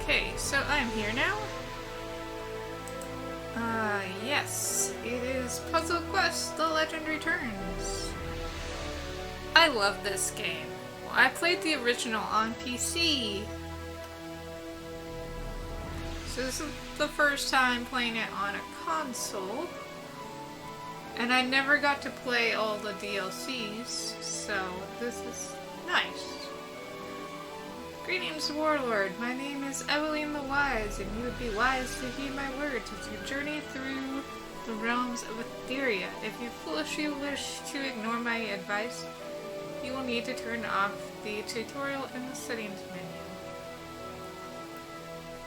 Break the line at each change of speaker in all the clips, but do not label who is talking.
Okay, so I'm here now. Yes, it is Puzzle Quest: The Legend Returns. I love this game. Well, I played the original on PC. So this is the first time playing it on a console. And I never got to play all the DLCs, so this is nice. Greetings, Warlord. My name is Eveline the Wise, and you would be wise to heed my words as you journey through the realms of Etheria. If you foolishly wish to ignore my advice, you will need to turn off the tutorial in the settings menu.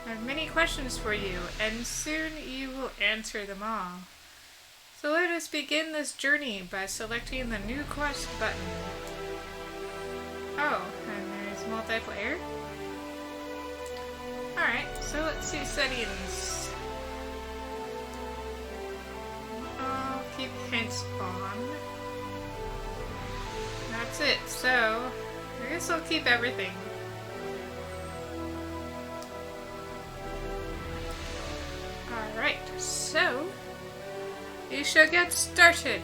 I have many questions for you, and soon you will answer them all. So let us begin this journey by selecting the New Quest button. Oh, and there's multiplayer. Alright, so let's see settings. I'll keep hints on. That's it, so I guess I'll keep everything. Alright, so we shall get started.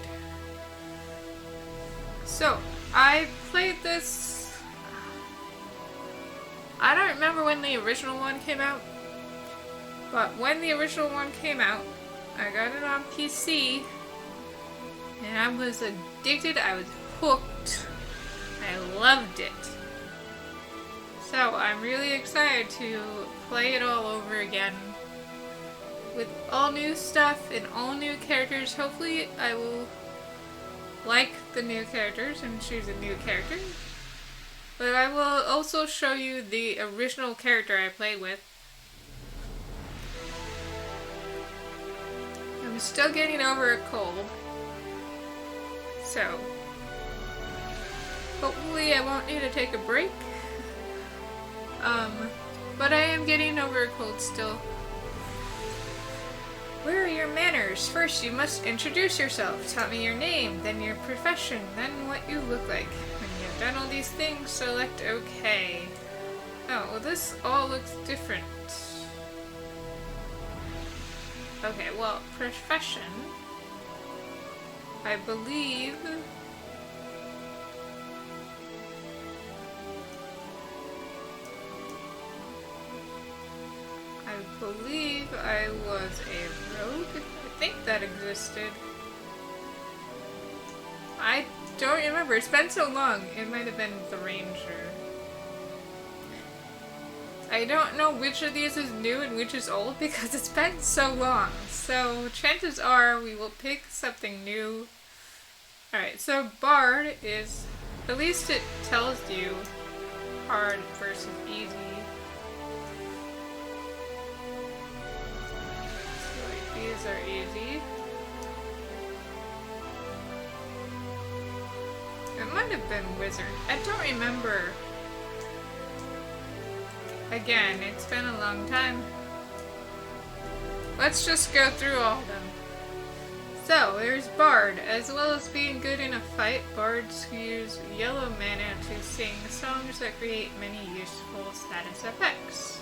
So, I played this. I don't remember when the original one came out, but when the original one came out, I got it on PC, and I was addicted. I was hooked. I loved it. So, I'm really excited to play it all over again. With all new stuff and all new characters. Hopefully I will like the new characters and choose a new character. But I will also show you the original character I played with. I'm still getting over a cold. So hopefully I won't need to take a break. But I am getting over a cold still. Where are your manners? First, you must introduce yourself. Tell me your name, then your profession, then what you look like. When you have done all these things, select OK. Oh, well this all looks different. Okay, well, profession. I believe... I was a rogue. I think that existed. I don't remember. It's been so long. It might have been the ranger. I don't know which of these is new and which is old because it's been so long. So chances are we will pick something new. Alright, so Bard is, at least it tells you hard versus easy. These are easy. It might have been wizard. I don't remember. Again, it's been a long time. Let's just go through all of them. So, there's Bard. As well as being good in a fight, bards use yellow mana to sing songs that create many useful status effects.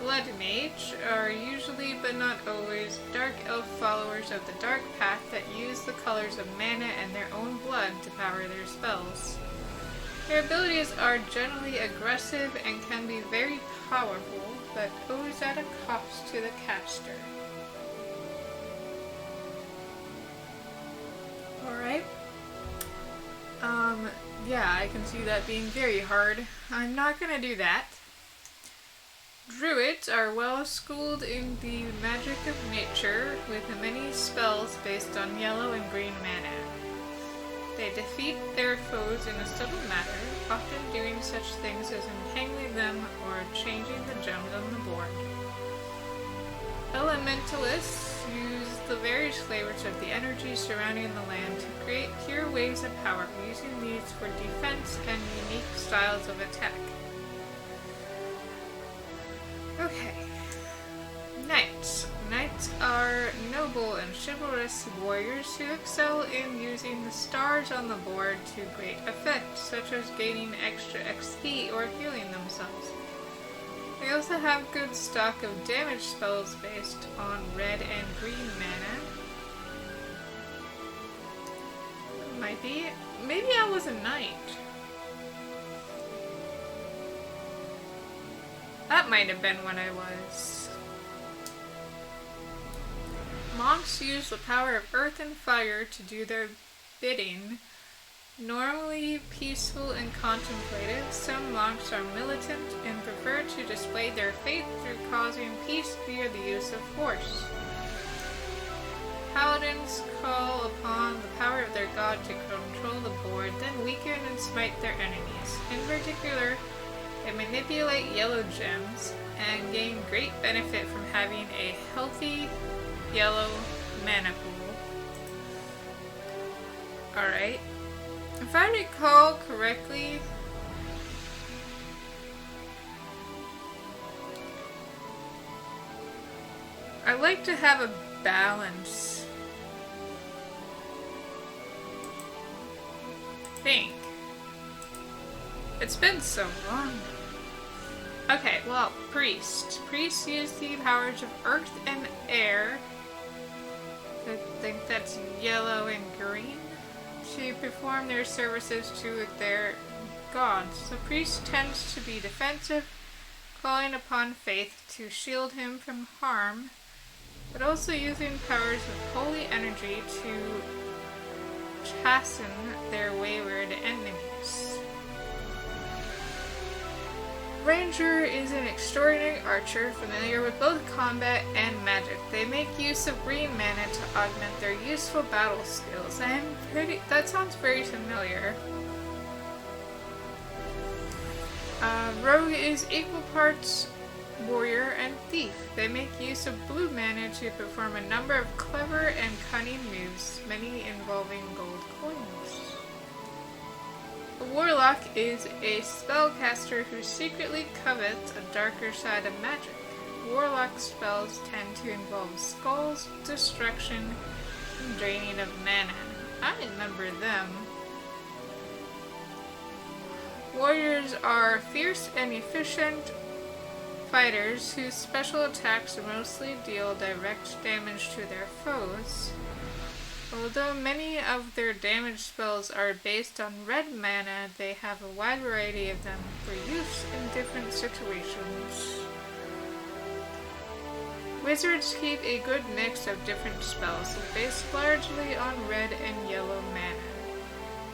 Blood Mage are usually, but not always, Dark Elf followers of the Dark Path that use the colors of mana and their own blood to power their spells. Their abilities are generally aggressive and can be very powerful, but always at a cost to the caster. Alright. Yeah, I can see that being very hard. I'm not gonna do that. Druids are well schooled in the magic of nature, with many spells based on yellow and green mana. They defeat their foes in a subtle manner, often doing such things as entangling them or changing the gems on the board. Elementalists use the various flavors of the energy surrounding the land to create pure waves of power, using these for defense and unique styles of attack. Okay. Knights. Knights are noble and chivalrous warriors who excel in using the stars on the board to great effect, such as gaining extra XP or healing themselves. They also also have good stock of damage spells based on red and green mana. Might be. Maybe I was a knight. That might have been when I was. Monks use the power of earth and fire to do their bidding. Normally peaceful and contemplative, some monks are militant and prefer to display their faith through causing peace via the use of force. Paladins call upon the power of their god to control the board, then weaken and smite their enemies. In particular, they manipulate yellow gems and gain great benefit from having a healthy yellow mana pool. Alright. If I recall correctly, I like to have a balance. I think. It's been so long. Okay, well, priest. Priests use the powers of earth and air. I think that's yellow and green. To perform their services to their gods. The priest tends to be defensive, calling upon faith to shield him from harm, but also using powers of holy energy to chasten their wayward enemies. Ranger is an extraordinary archer, familiar with both combat and magic. They make use of green mana to augment their useful battle skills. That sounds very familiar. Rogue is equal parts warrior and thief. They make use of blue mana to perform a number of clever and cunning moves, many involving gold coins. A warlock is a spellcaster who secretly covets a darker side of magic. Warlock spells tend to involve skulls, destruction, and draining of mana. I remember them. Warriors are fierce and efficient fighters whose special attacks mostly deal direct damage to their foes. Although many of their damage spells are based on red mana, they have a wide variety of them for use in different situations. Wizards keep a good mix of different spells, based largely on red and yellow mana.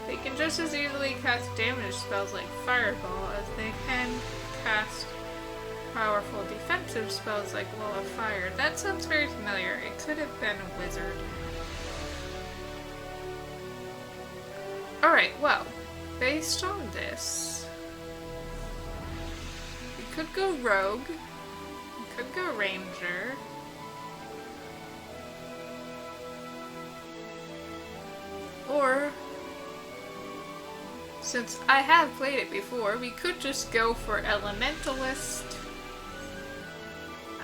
They can just as easily cast damage spells like Fireball as they can cast powerful defensive spells like Wall of Fire. That sounds very familiar. It could have been a wizard. Alright, well, based on this, we could go rogue, we could go ranger, or, since I have played it before, we could just go for elementalist,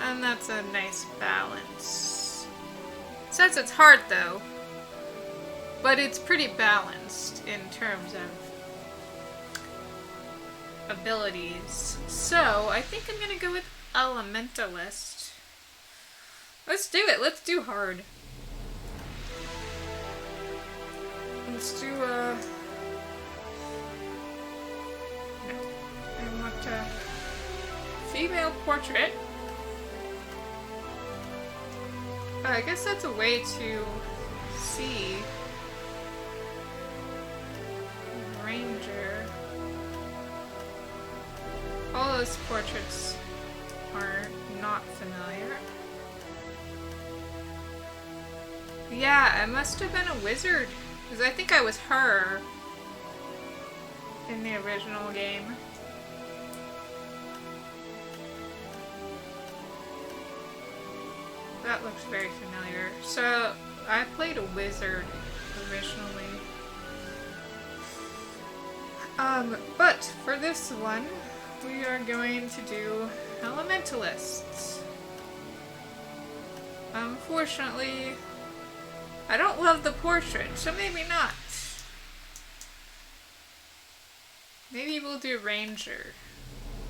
and that's a nice balance. Since it's hard though, but it's pretty balanced in terms of abilities. So, I think I'm gonna go with Elementalist. Let's do it. Let's do hard. Let's do no. I want a female portrait. I guess that's a way to see Ranger. All those portraits are not familiar. Yeah, I must have been a wizard, because I think I was her in the original game. That looks very familiar. So, I played a wizard originally. But for this one, we are going to do Elementalists. Unfortunately, I don't love the portrait, so maybe not. Maybe we'll do Ranger,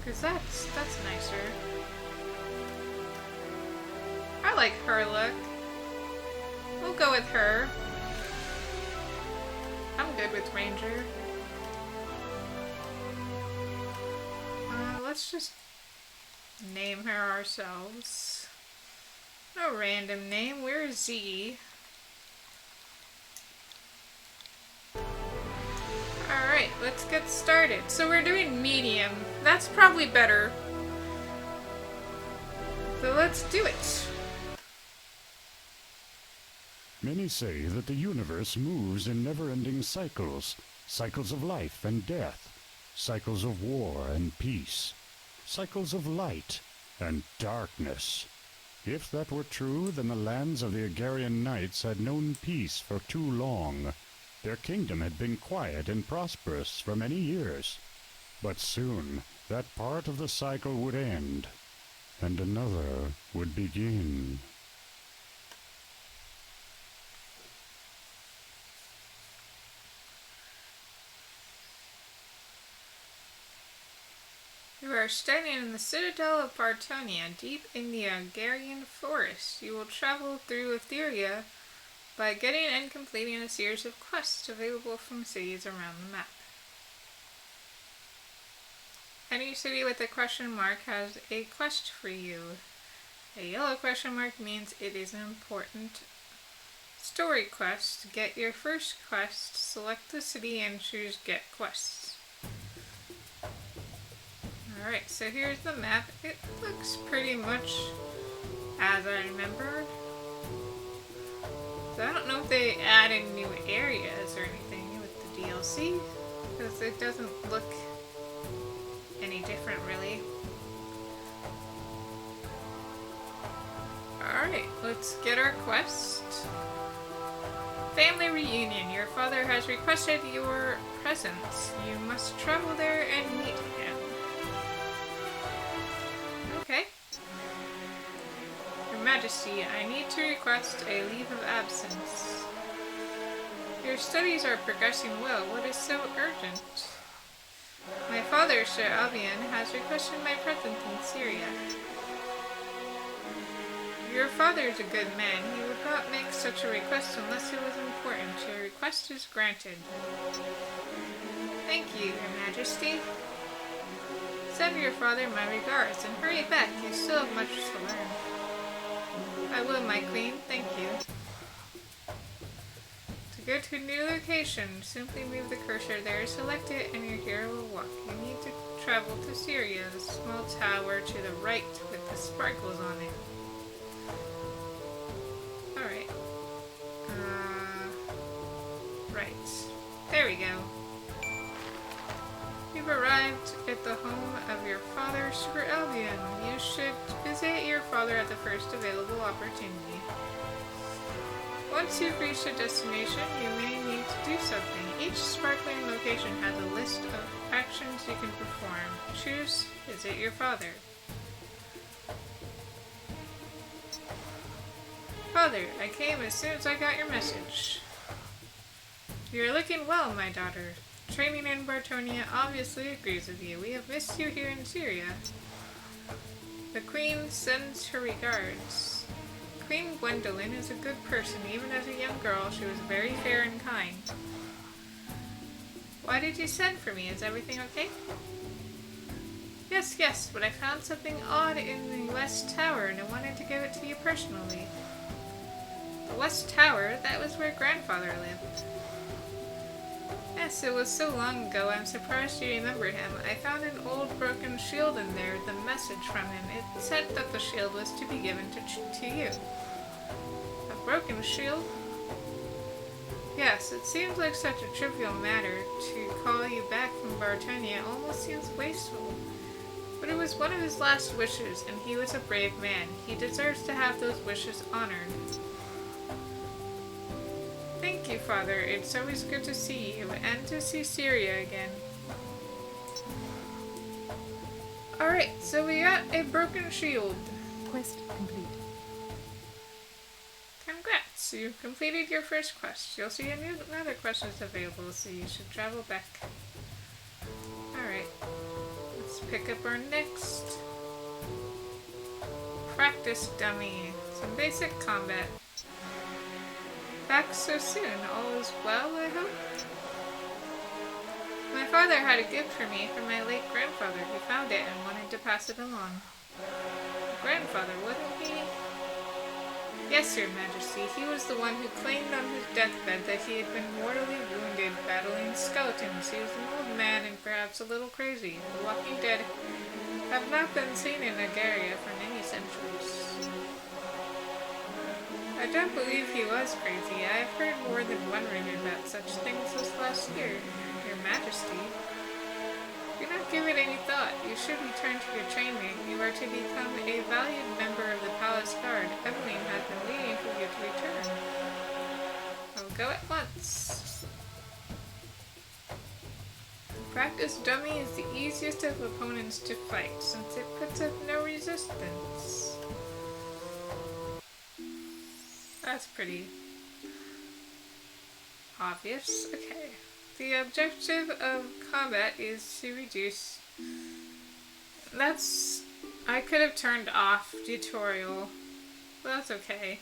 Cause that's nicer. I like her look. We'll go with her. I'm good with Ranger. Let's just name her ourselves. No random name. We're Z. Alright, let's get started. So we're doing medium. That's probably better. So let's do it.
Many say that the universe moves in never-ending cycles. Cycles of life and death. Cycles of war and peace. Cycles of light and darkness. If that were true, then the lands of the Agarian Knights had known peace for too long. Their kingdom had been quiet and prosperous for many years. But soon, that part of the cycle would end, and another would begin.
You are standing in the citadel of Bartonia, deep in the Agarian forest. You will travel through Etheria by getting and completing a series of quests available from cities around the map. Any city with a question mark has a quest for you. A yellow question mark means it is an important story quest. Get your first quest, select the city, and choose Get Quests. Alright, so here's the map. It looks pretty much as I remember. So I don't know if they added new areas or anything with the DLC, because it doesn't look any different really. Alright, let's get our quest. Family reunion. Your father has requested your presence. You must travel there and meet him. Okay. Your Majesty, I need to request a leave of absence. Your studies are progressing well. What is so urgent? My father, Sir Albion, has requested my presence in Syria. Your father is a good man. He would not make such a request unless it was important. Your request is granted. Thank you, Your Majesty. Send your father my regards, and hurry back. You still have much to learn. I will, my queen. Thank you. To go to a new location, simply move the cursor there, select it, and your hero will walk. You need to travel to Syria, the small tower to the right with the sparkles on it. Alright. Right. There we go. You've arrived at the home of your father, Sir Albion. You should visit your father at the first available opportunity. Once you've reached a destination, you may need to do something. Each sparkling location has a list of actions you can perform. Choose Visit Your Father. Father, I came as soon as I got your message. You're looking well, my daughter. Training in Bartonia obviously agrees with you. We have missed you here in Syria. The Queen sends her regards. Queen Gwendolyn is a good person. Even as a young girl, she was very fair and kind. Why did you send for me? Is everything okay? Yes, but I found something odd in the West Tower and I wanted to give it to you personally. The West Tower? That was where grandfather lived. Yes, it was so long ago, I'm surprised you remember him. I found an old broken shield in there, the message from him. It said that the shield was to be given to you. A broken shield? Yes, it seems like such a trivial matter. To call you back from Bartonia almost seems wasteful. But it was one of his last wishes, and he was a brave man. He deserves to have those wishes honored. Thank you, Father. It's always good to see you, and to see Syria again. Alright, so we got a broken shield.
Quest complete.
Congrats, you've completed your first quest. You'll see another quest is available, so you should travel back. Alright, let's pick up our next practice dummy. Some basic combat. Back so soon. All is well, I hope? My father had a gift for me from my late grandfather. He found it and wanted to pass it along. Grandfather, wasn't he? Yes, Your Majesty. He was the one who claimed on his deathbed that he had been mortally wounded battling skeletons. He was an old man and perhaps a little crazy. The Walking Dead have not been seen in Nagaria for many centuries. I don't believe he was crazy. I have heard more than one rumor about such things this last year, Your Majesty. Do not give it any thought. You should return to your training. You are to become a valued member of the Palace Guard. Evelyn has been waiting for you to return. I'll go at once. Practice dummy is the easiest of opponents to fight, since it puts up no resistance. That's pretty obvious. Okay. The objective of combat is to reduce... I could have turned off tutorial, but that's okay.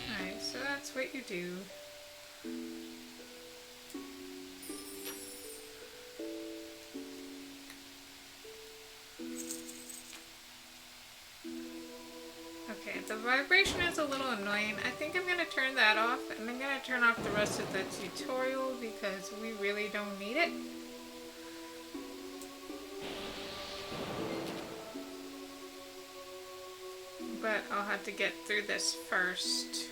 Alright, so that's what you do. Okay, the vibration is a little annoying. I think I'm going to turn that off, and I'm going to turn off the rest of the tutorial because we really don't need it. But I'll have to get through this first.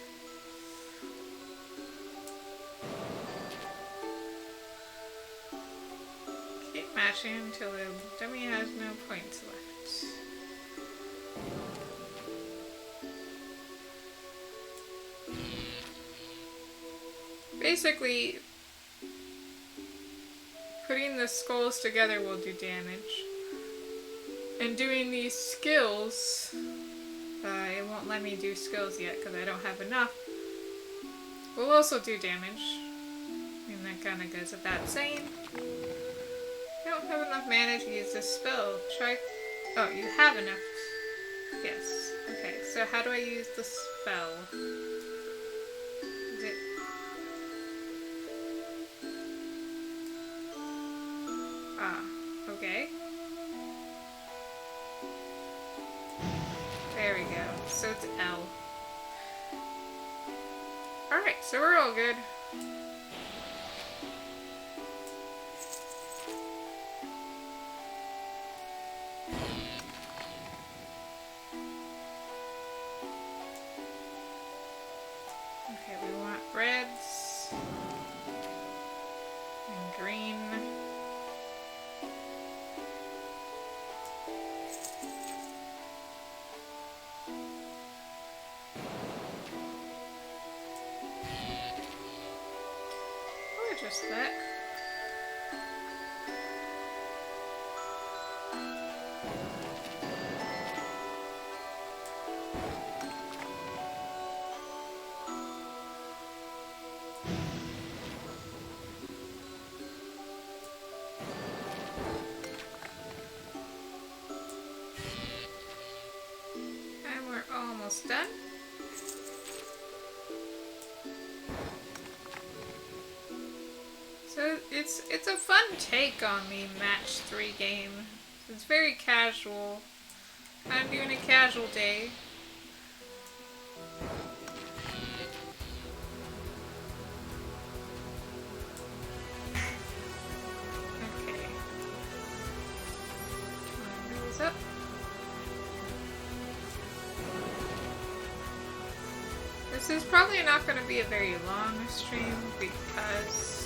Keep matching until the dummy has no points left. Basically, putting the skulls together will do damage. And doing these skills, it won't let me do skills yet because I don't have enough, will also do damage. And that kind of goes without saying. I don't have enough mana to use this spell. Try... Oh, you have enough. Yes. Okay, so how do I use the spell? Is it... Ah, okay. There we go. So it's L. Alright, so we're all good. Okay, we want reds and green. Or just that. And we're almost done. So it's a fun take on the match 3 game. It's very casual. I'm doing a casual day. Okay. Nose up. This is probably not going to be a very long stream because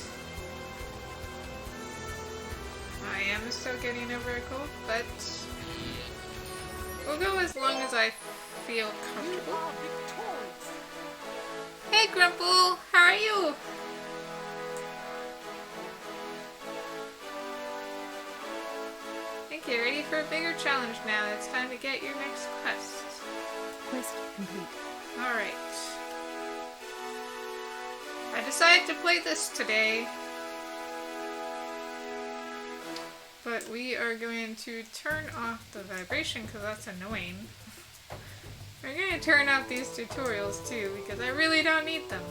I am still getting over a cold, but we'll go as long as I feel comfortable. Hey Grumple, how are you? Think you're ready for a bigger challenge now. It's time to get your next quest.
Quest complete.
Alright. decided to play this today. But we are going to turn off the vibration because that's annoying. We're going to turn off these tutorials too because I really don't need them.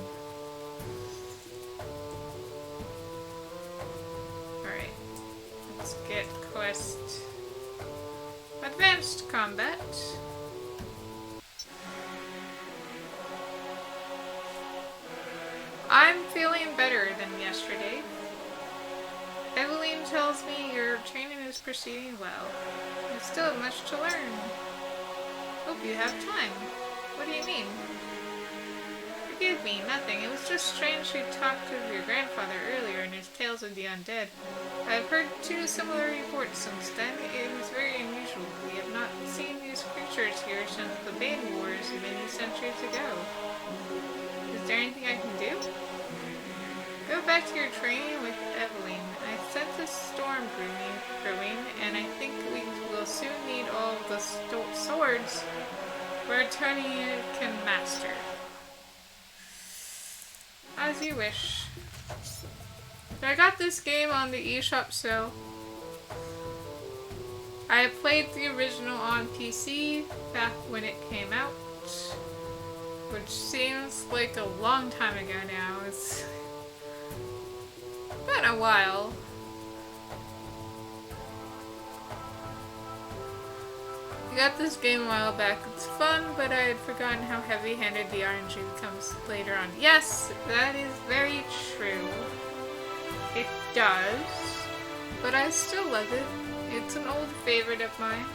Alright, let's get quest Advanced Combat. I'm feeling better than yesterday. Evelyn tells me your training is proceeding well. You still have much to learn. Hope you have time. What do you mean? Forgive me, nothing. It was just strange you talked of your grandfather earlier in his Tales of the Undead. I've heard 2 similar reports since then. It was very unusual. We have not seen these creatures here since the Bane Wars many centuries ago. Is there anything I can do? Go back to your training with Evelyn. I sense a storm brewing, and I think we will soon need all of the swords Bretonnia can master. As you wish. I got this game on the eShop sale. I played the original on PC back when it came out, which seems like a long time ago now. It's been a while. I got this game a while back. It's fun, but I had forgotten how heavy-handed the RNG becomes later on. Yes, that is very true. It does, but I still love it. It's an old favorite of mine.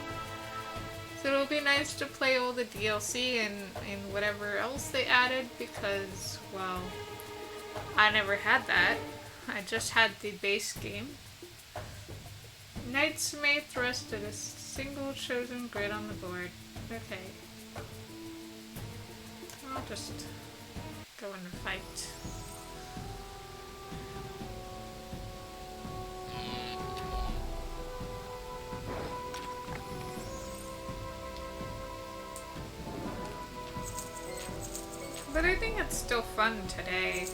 So it'll be nice to play all the DLC and whatever else they added because, well, I never had that. I just had the base game. Knights may thrust at a single chosen grid on the board. Okay. I'll just go in and fight. But I think it's still fun today.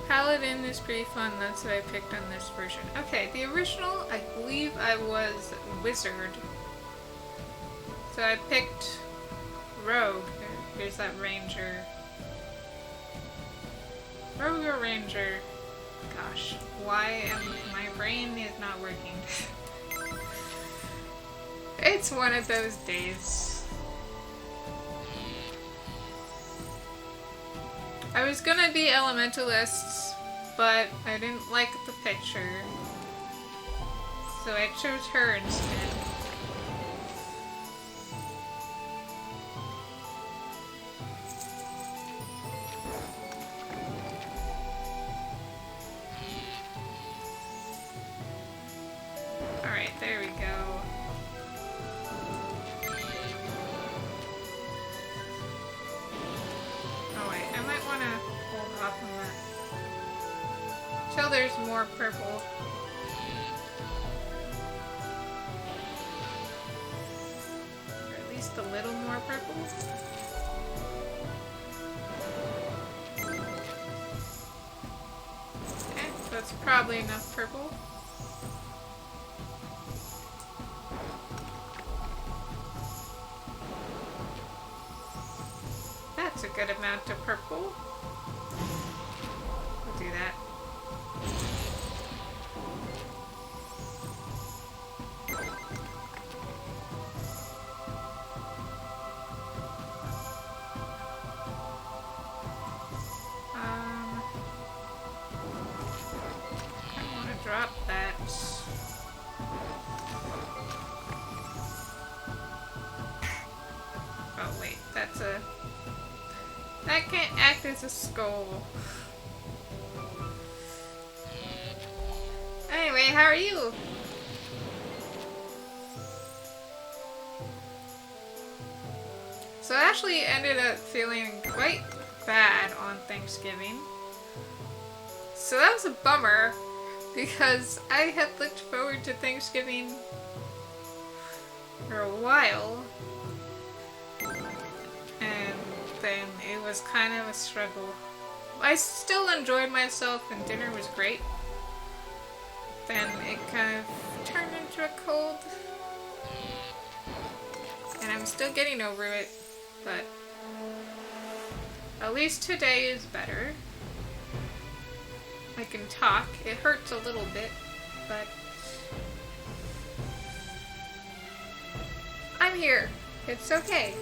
Paladin is pretty fun, that's what I picked on this version. Okay, the original, I believe I was Wizard. So I picked Rogue. Here's that Ranger. Rogue or Ranger? Gosh, why am my brain is not working? It's one of those days. I was gonna be Elementalists, but I didn't like the picture, so I chose her instead. Alright, there we go. Till there's more purple. Or at least a little more purple. Okay, that's probably enough purple. That's a good amount of purple. We'll do that. Drop that. Oh wait, that's a... That can't act as a skull. Anyway, how are you? So I actually ended up feeling quite bad on Thanksgiving. So that was a bummer. Because I had looked forward to Thanksgiving for a while, and then it was kind of a struggle. I still enjoyed myself and dinner was great. Then it kind of turned into a cold. And I'm still getting over it, but at least today is better. I can talk. It hurts a little bit, but I'm here. It's okay.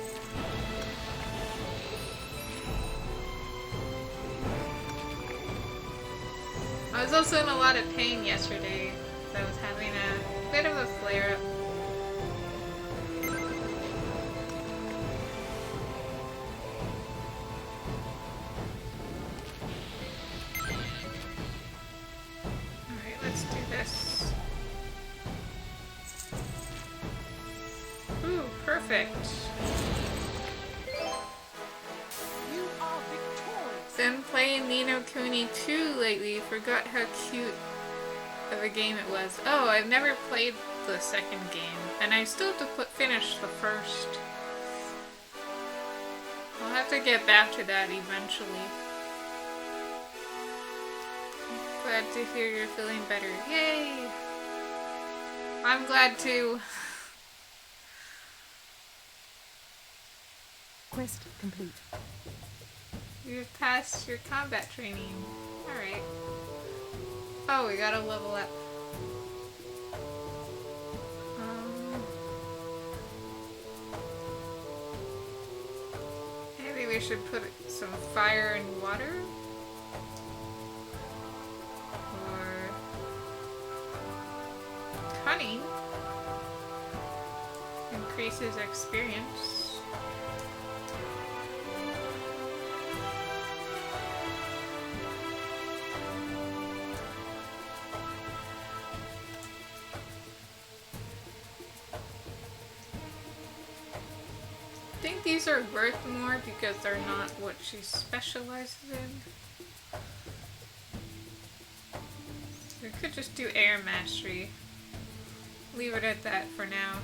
I was also in a lot of pain yesterday. I was having a bit of a flare-up. Alright, let's do this. Ooh, perfect. Been playing Ni no Kuni 2 lately. Forgot how cute of a game it was. Oh, I've never played the second game, and I still have to finish the first. I'll have to get back to that eventually. Glad to hear you're feeling better. Yay! I'm glad too.
Quest complete.
You've passed your combat training. Alright. Oh, we gotta level up. Maybe we should put some fire and water? Or cunning. Increases experience. I think these are worth more because they're not what she specializes in. We could just do air mastery. Leave it at that for now.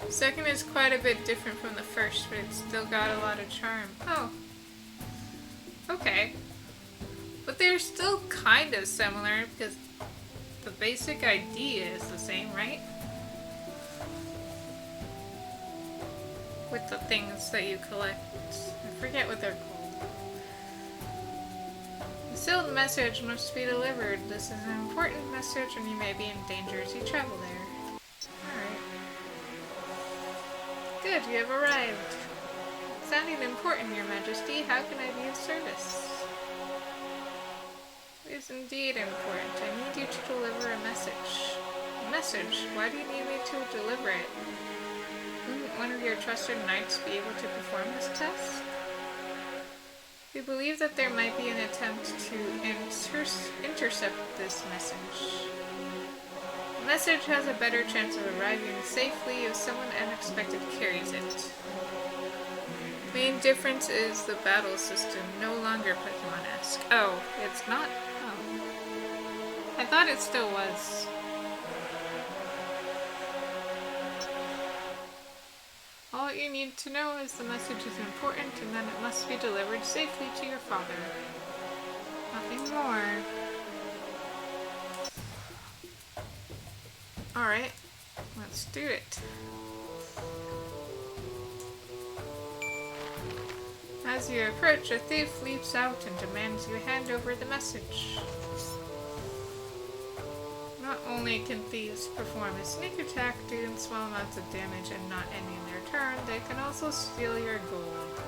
Second is quite a bit different from the first, but it's still got a lot of charm. Oh. Okay. But they're still kind of similar because the basic idea is the same, right? With the things that you collect. I forget what they're called. The sealed message must be delivered. This is an important message and you may be in danger as you travel there. Alright. Good, you have arrived. Sounding important, Your Majesty. How can I be of service? It is indeed important. I need you to deliver a message. A message? Why do you need me to deliver it? Wouldn't one of your trusted knights be able to perform this test? We believe that there might be an attempt to intercept this message. The message has a better chance of arriving safely if someone unexpected carries it. The main difference is the battle system, no longer Pokemon-esque. Oh, it's not? Oh. I thought it still was. All you need to know is the message is important and that it must be delivered safely to your father. Nothing more. Alright, let's do it. As you approach, a thief leaps out and demands you hand over the message. Not only can thieves perform a sneak attack doing small amounts of damage and not ending their turn, they can also steal your gold.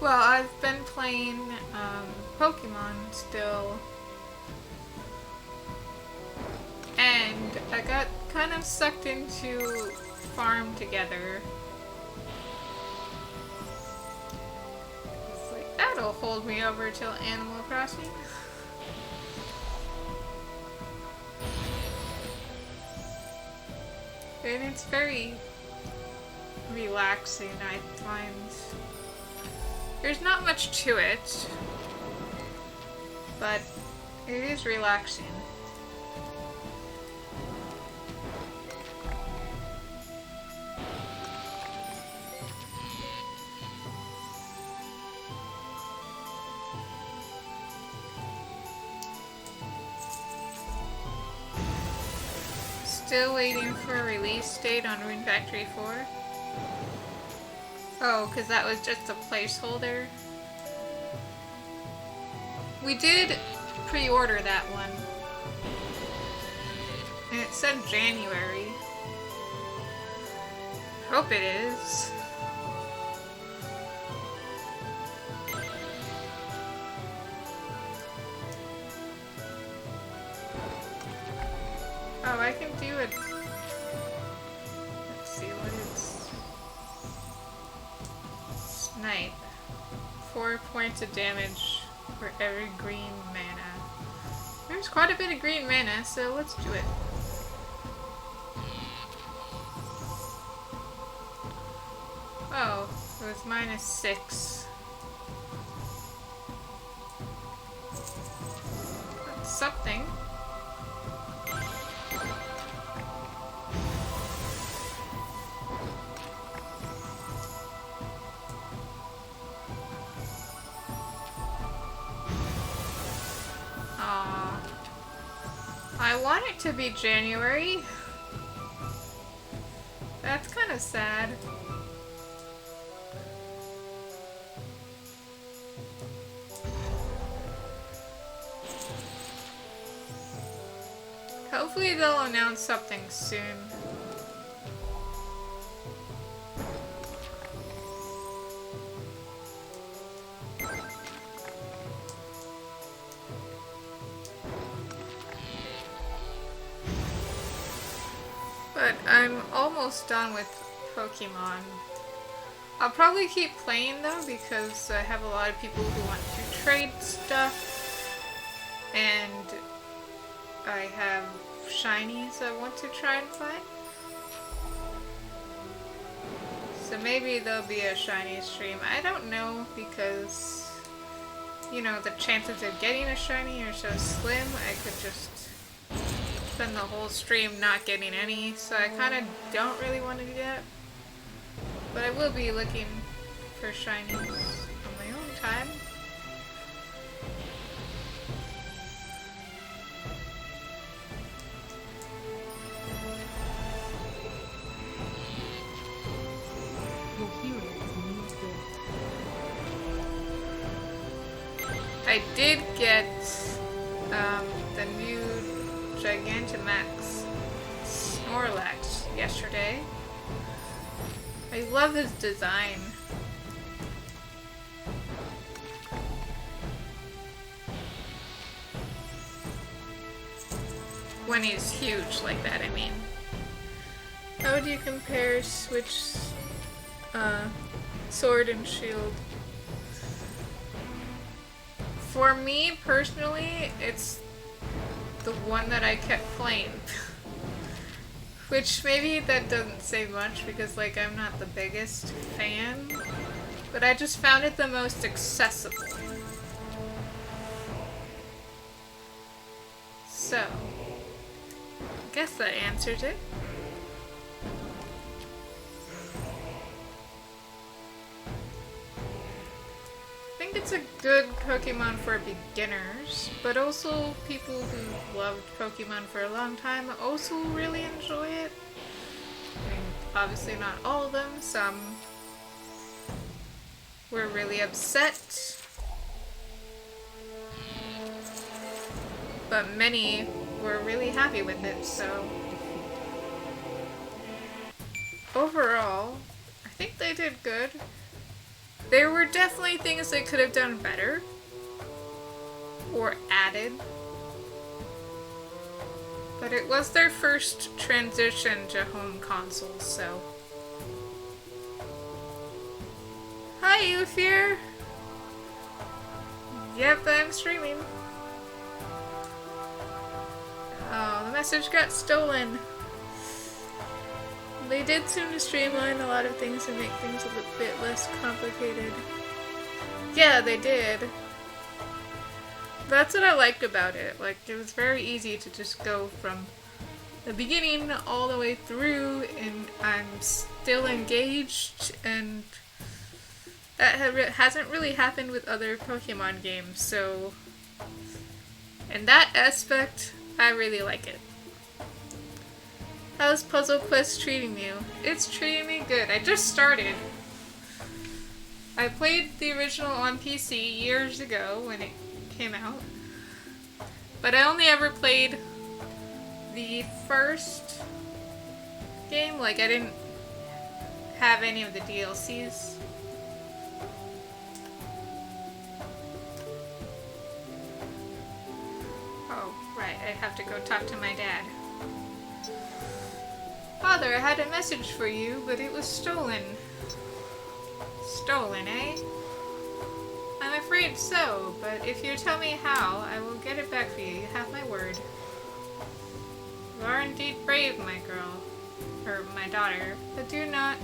Well, I've been playing Pokemon still, and I got kind of sucked into Farm Together. It's like, that'll hold me over till Animal Crossing. And it's very relaxing, I find. There's not much to it, but It is relaxing. Still waiting for a release date on Rune Factory 4. Oh, because that was just a placeholder. We did pre-order that one. And it said January. Hope it is. Oh, I can do it. Let's see what it's. Snipe. 4 points of damage for every green mana. There's quite a bit of green mana, so let's do it. Oh, it was -6. That's something. I want it to be January. That's kind of sad. Hopefully they'll announce something soon. But I'm almost done with Pokemon. I'll probably keep playing though because I have a lot of people who want to trade stuff. And I have shinies I want to try and find. So maybe there'll be a shiny stream. I don't know because, you know, the chances of getting a shiny are so slim. I could just spend the whole stream not getting any, so I kind of don't really want to do that. But I will be looking for shinies on my own time.
Your hero is near death.
I did get the new Gigantamax Snorlax yesterday. I love his design. When he's huge like that, I mean. How would you compare Switch Sword and Shield? For me, personally, it's the one that I kept playing. Which maybe that doesn't say much because, like, I'm not the biggest fan. But I just found it the most accessible. So, I guess that answers it. I think it's a good Pokemon for beginners, but also people who loved Pokemon for a long time also really enjoy it. I mean, obviously not all of them. Some were really upset, but many were really happy with it, so overall, I think they did good. There were definitely things they could have done better or added, but it was their first transition to home consoles, so. Hi, Eufear! Yep, I'm streaming. Oh, the message got stolen. They did seem to streamline a lot of things and make things a bit less complicated. Yeah, they did. That's what I liked about it. Like, it was very easy to just go from the beginning all the way through, and I'm still engaged, and that hasn't really happened with other Pokemon games, so in that aspect, I really like it. How's Puzzle Quest treating you? It's treating me good. I just started. I played the original on PC years ago when it came out, but I only ever played the first game. Like, I didn't have any of the DLCs. Oh, right, I have to go talk to my dad. Father, I had a message for you, but it was stolen. Stolen, eh? I'm afraid so, but if you tell me how, I will get it back for you. You have my word. You are indeed brave, my girl. Or my daughter. But do not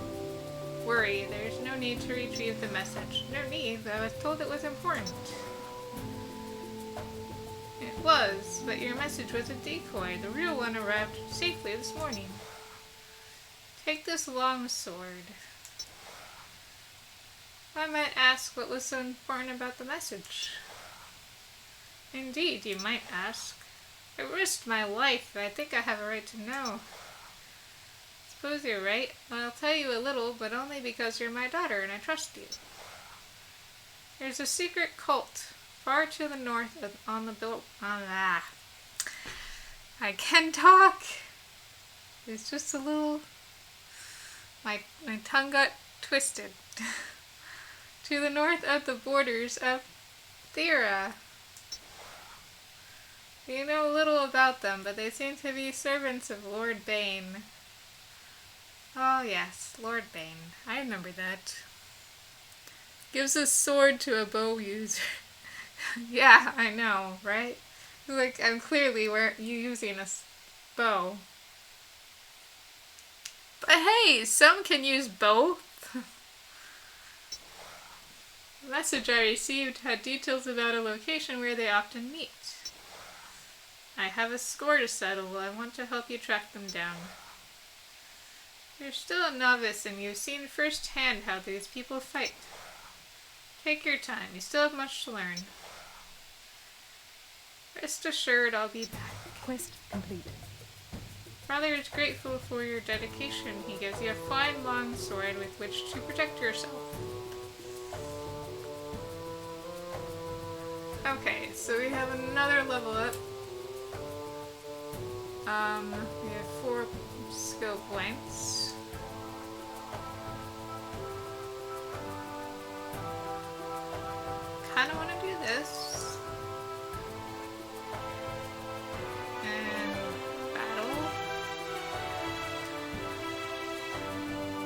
worry. There's no need to retrieve the message. No need, but I was told it was important. It was, but your message was a decoy. The real one arrived safely this morning. Take this long sword. I might ask what was so important about the message. Indeed, you might ask. I risked my life, but I think I have a right to know. Suppose you're right. I'll tell you a little, but only because you're my daughter and I trust you. There's a secret cult far to the north on the I can talk. It's just a little. My tongue got twisted. To the north of the borders of Thera. You know little about them, but they seem to be servants of Lord Bane. Oh yes, Lord Bane. I remember that. Gives a sword to a bow user. Yeah, I know, right? Like, I'm clearly using a bow. But hey, some can use both. The message I received had details about a location where they often meet. I have a score to settle. I want to help you track them down. You're still a novice and you've seen firsthand how these people fight. Take your time. You still have much to learn. Rest assured I'll be back.
Quest complete.
Father is grateful for your dedication. He gives you a fine long sword with which to protect yourself. Okay, so we have another level up. We have 4 skill points. Kinda wanna do this. And battle.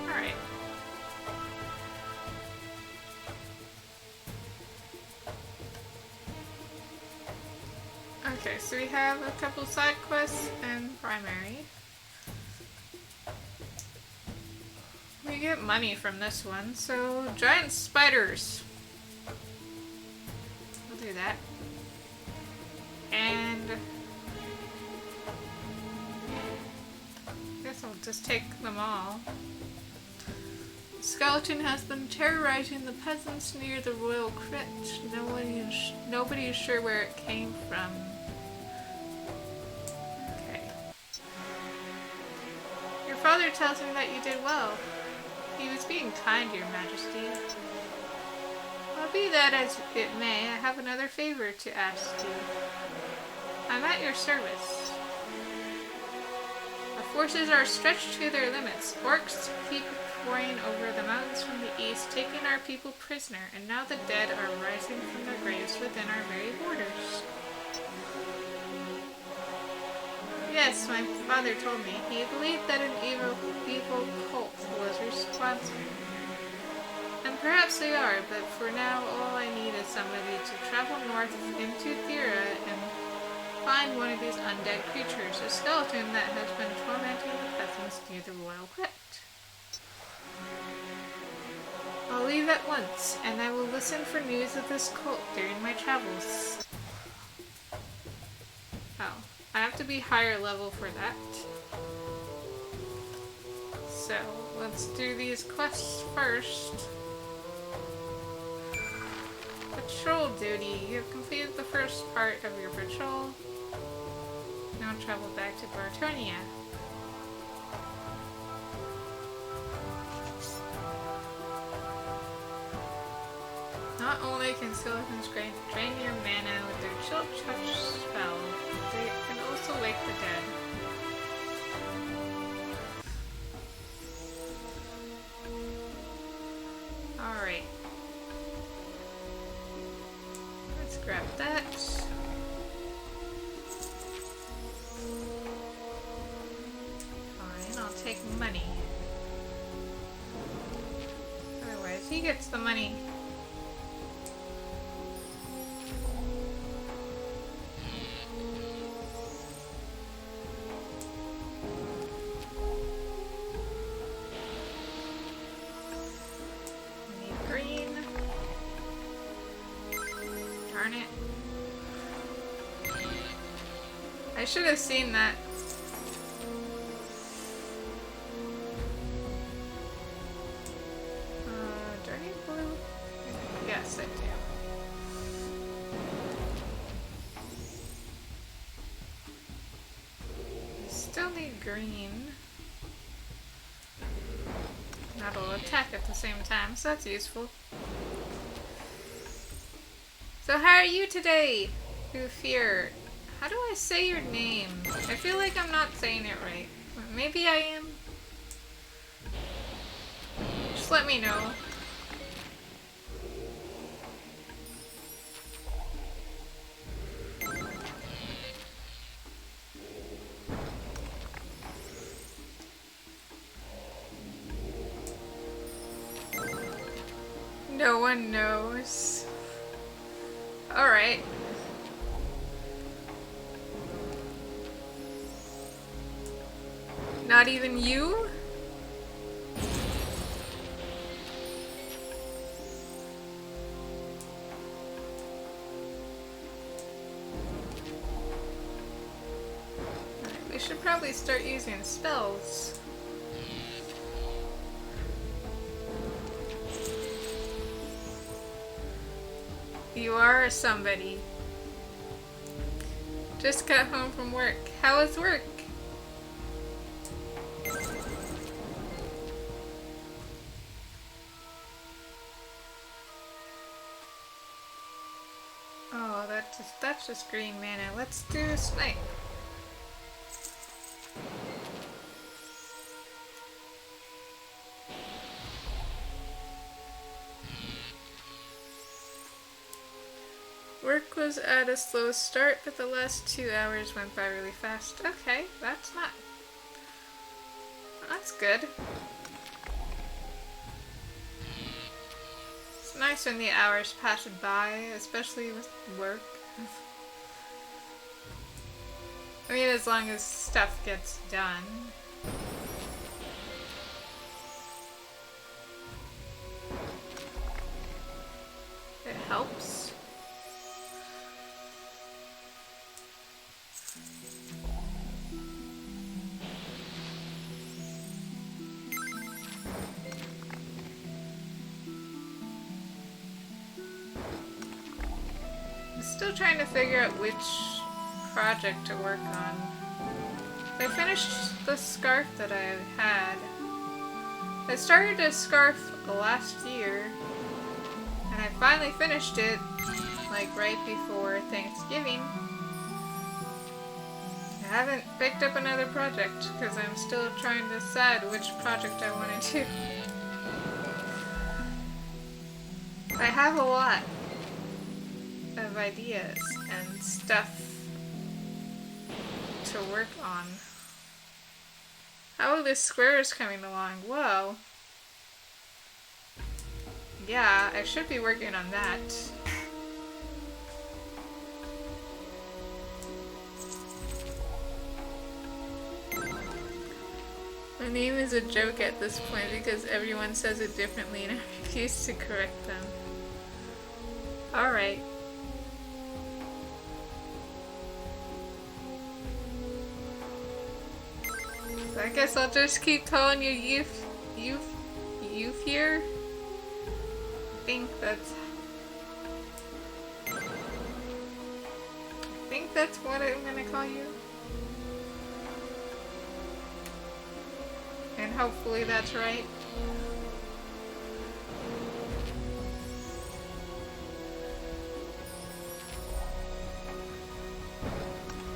Alright. Okay, so we have a couple side quests and primary. We get money from this one, so giant spiders. We'll do that. And I guess I'll just take them all. The skeleton has been terrorizing the peasants near the royal crypt. Nobody is sure where it came from. Your father tells me that you did well. He was being kind, Your Majesty. Well, be that as it may, I have another favor to ask you. I'm at your service. Our forces are stretched to their limits. Orcs keep pouring over the mountains from the east, taking our people prisoner, and now the dead are rising from their graves within our very borders. Yes, my father told me. He believed that an evil cult was responsible. And perhaps they are, but for now all I need is somebody to travel north into Thera and find one of these undead creatures, a skeleton that has been tormenting the peasants near the royal crypt. I'll leave at once, and I will listen for news of this cult during my travels. Oh, I have to be higher level for that. So, let's do these quests first. Patrol duty. You have completed the first part of your patrol. Now travel back to Bartonia. Not only can skeletons drain your mana with their chill touch spell, they can also wake the dead. Alright. Let's grab that. Fine, I'll take money. Otherwise, he gets the money. I should have seen that. Dirty blue? Yes, I do. Still need green. That'll attack at the same time, so that's useful. So how are you today, Ufir? How do I say your name? I feel like I'm not saying it right. Maybe I am. Just let me know. No one knows. Alright. Not even you? Alright, we should probably start using spells. You are somebody. Just got home from work. How was work? Oh, that's just green mana. Let's do Snipe. Work was at a slow start, but the last 2 hours went by really fast. Okay, that's good. It's nice when the hours pass by, especially with work. I mean, as long as stuff gets done. It helps. Still trying to figure out which project to work on. I finished the scarf that I had. I started a scarf last year, and I finally finished it, like right before Thanksgiving. I haven't picked up another project, because I'm still trying to decide which project I want to do. I have a lot of ideas and stuff to work on. Oh, this square is coming along. Whoa. Yeah, I should be working on that. My name is a joke at this point because everyone says it differently and I refuse to correct them. Alright. I guess I'll just keep calling you youth here. I think that's what I'm gonna call you. And hopefully that's right.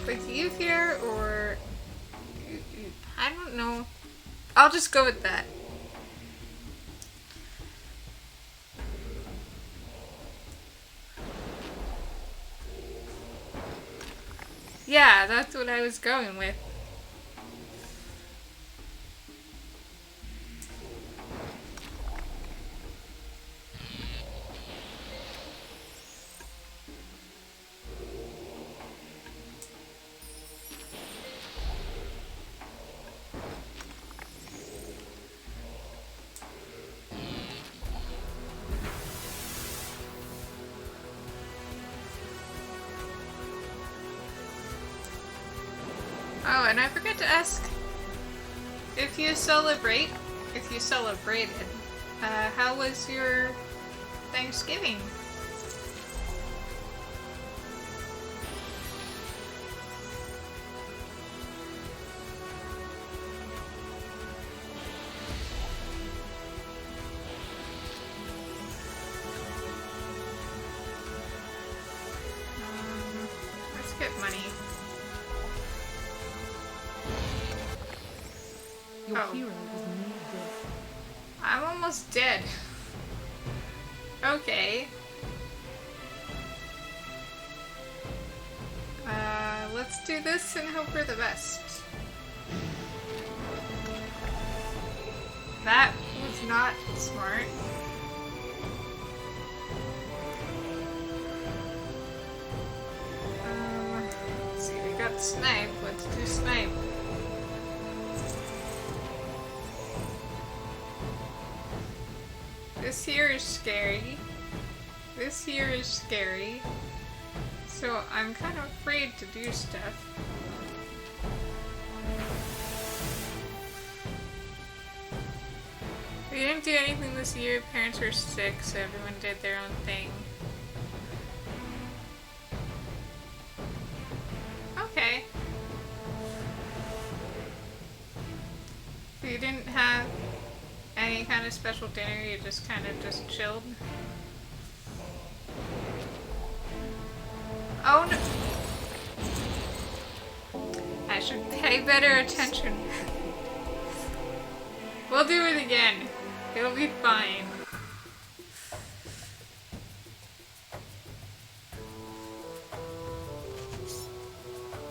With youth here, or I don't know. I'll just go with that. Yeah, that's what I was going with. Oh, and I forgot to ask if you celebrated, how was your Thanksgiving? Let's get money.
Your
Oh.
hero is near death.
I'm almost dead. Okay. Let's do this and hope for the best. That was not smart. Let's see, we got snipe. Let's do snipe. This here is scary. This here is scary. So I'm kind of afraid to do stuff. We didn't do anything this year. Parents were sick, so everyone did their own thing. Okay. So you didn't have any kind of special dinner, you just kind of just chilled? Oh no! I should pay better attention. We'll do it again. It'll be fine.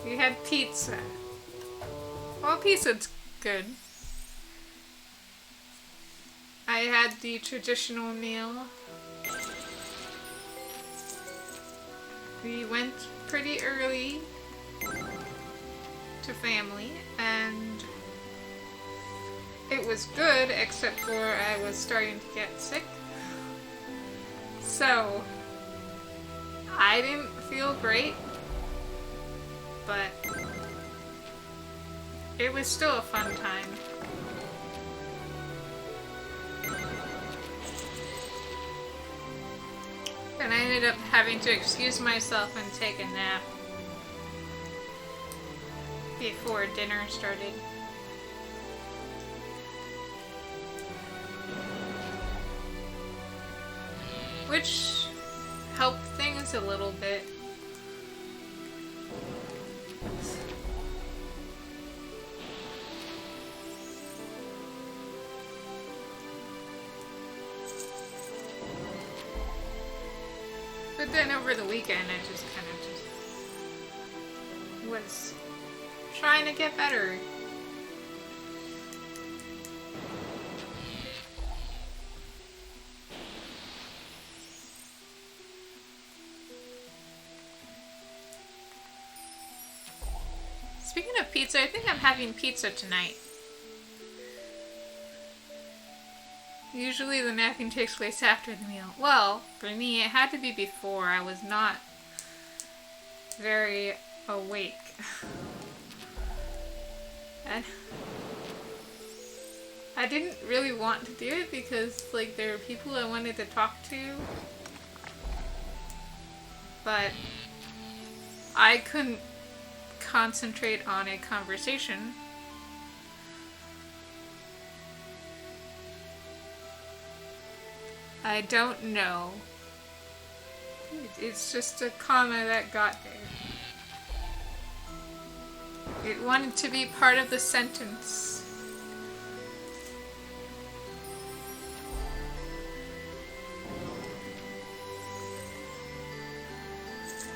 We had pizza. Well, pizza's good. I had the traditional meal. We went pretty early to family, and it was good, except for I was starting to get sick. So, I didn't feel great, but it was still a fun time. And I ended up having to excuse myself and take a nap before dinner started. Which helped things a little bit. But then over the weekend, I just kind of was trying to get better. Speaking of pizza, I think I'm having pizza tonight. Usually the napping takes place after the meal. Well, for me, it had to be before. I was not very awake. I didn't really want to do it because, like, there were people I wanted to talk to, but I couldn't concentrate on a conversation. I don't know. It's just a comma that got there. It wanted to be part of the sentence.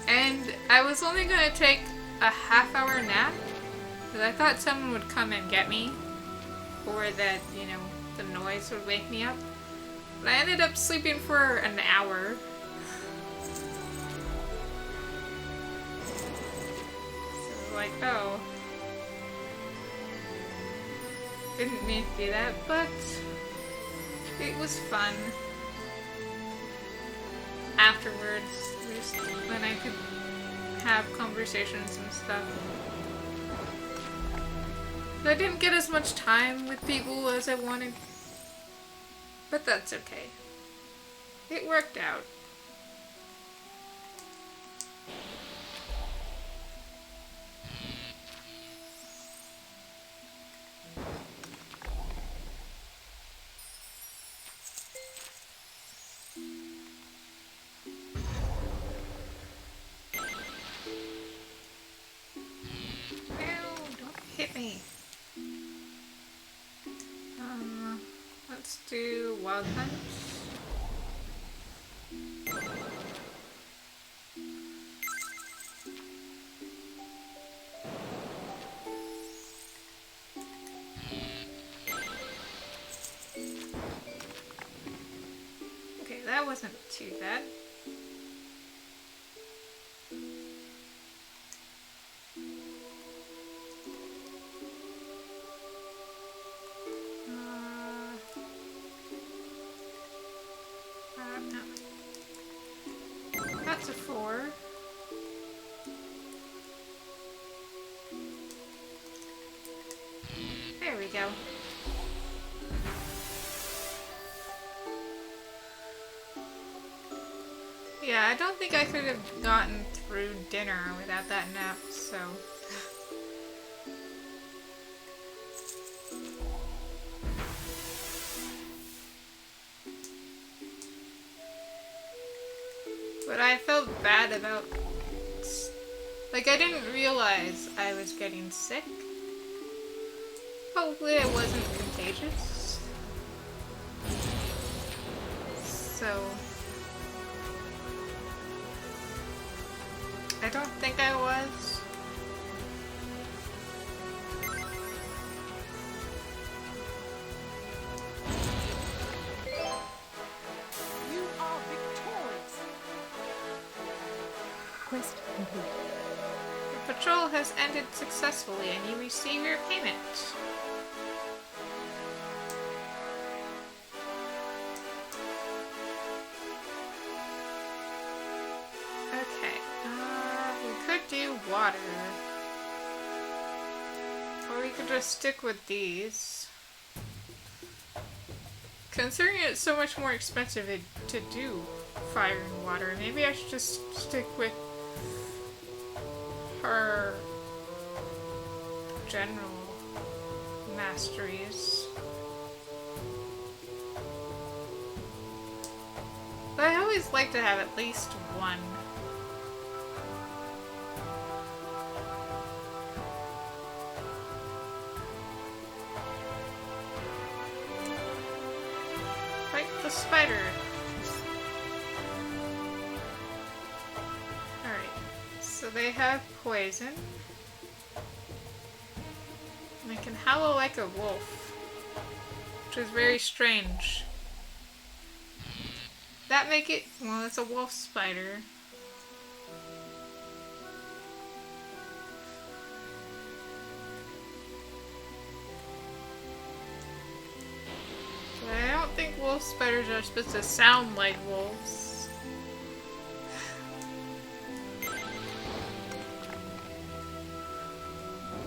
And I was only going to take a half-hour nap, because I thought someone would come and get me, or that, you know, the noise would wake me up. But I ended up sleeping for an hour. So, like, oh. Didn't mean to do that, but it was fun. Afterwards, just when I could have conversations and stuff. But I didn't get as much time with people as I wanted. But that's okay. It worked out. Hit me. Let's do Wild Hunt. Okay, that wasn't too bad. No. That's a 4. There we go. Yeah, I don't think I could have gotten through dinner without that nap, so... But I felt bad about... Like, I didn't realize I was getting sick. Hopefully it wasn't contagious. So... I don't think I was.
You are victorious. Quest complete.
Your patrol has ended successfully and you receive your payment. Do water. Or we could just stick with these. Considering it's so much more expensive to do fire and water, maybe I should just stick with her general masteries. But I always like to have at least one. The spider. Alright, so they have poison. And they can howl like a wolf, which is very strange. That make it, well, it's a wolf spider. I don't think wolf spiders are supposed to sound like wolves.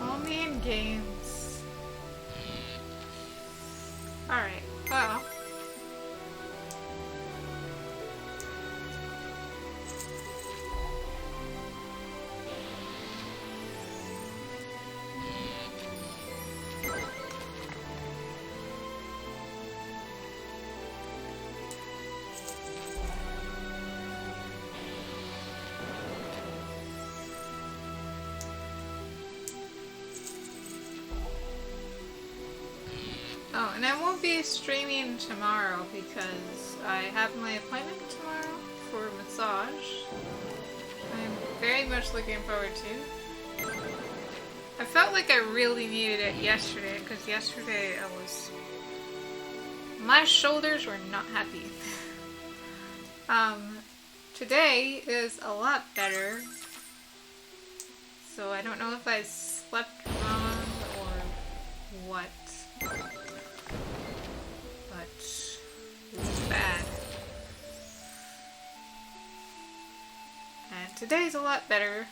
Only in games. Oh, and I won't be streaming tomorrow because I have my appointment tomorrow for massage. I'm very much looking forward to. I felt like I really needed it yesterday because yesterday my shoulders were not happy. Today is a lot better. So I don't know if I slept wrong or what. But it was bad. And today's a lot better,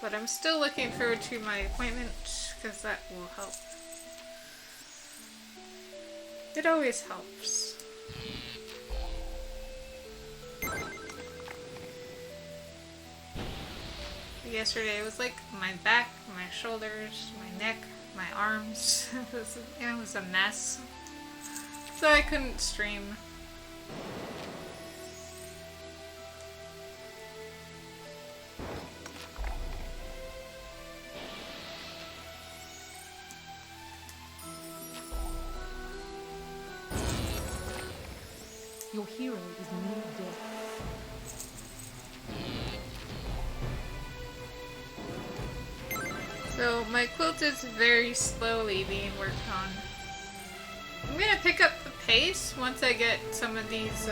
but I'm still looking forward to my appointment because that will help. It always helps. Yesterday it was like my back, my shoulders, my neck, my arms. It was a mess. So I couldn't stream.
Your hero is near death.
So my quilt is very slowly being worked on. I'm gonna pick up the pace once I get some of these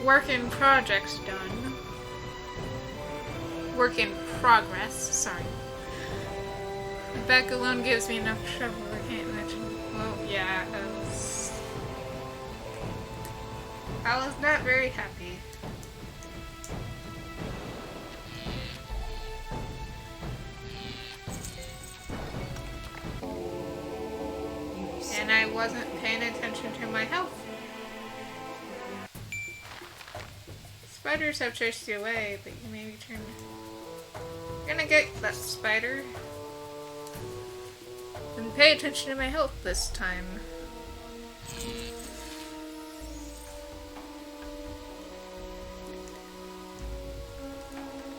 work in projects done. Work in progress, sorry. The back alone gives me enough trouble, I can't imagine. Well, yeah, I was not very happy. And I wasn't paying attention to my health. Spiders have chased you away, but you may return. I'm gonna get that spider. And pay attention to my health this time.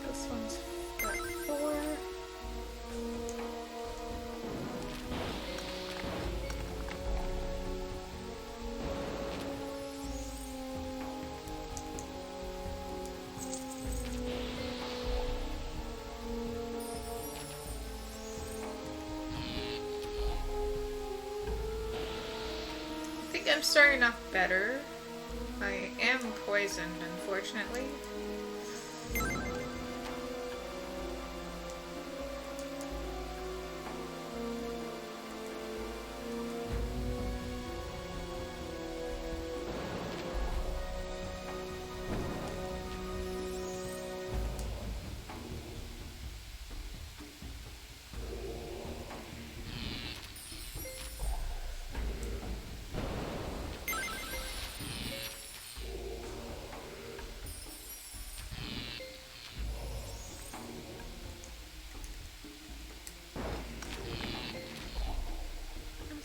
This one's got 4. I'm starting off better. I am poisoned, unfortunately.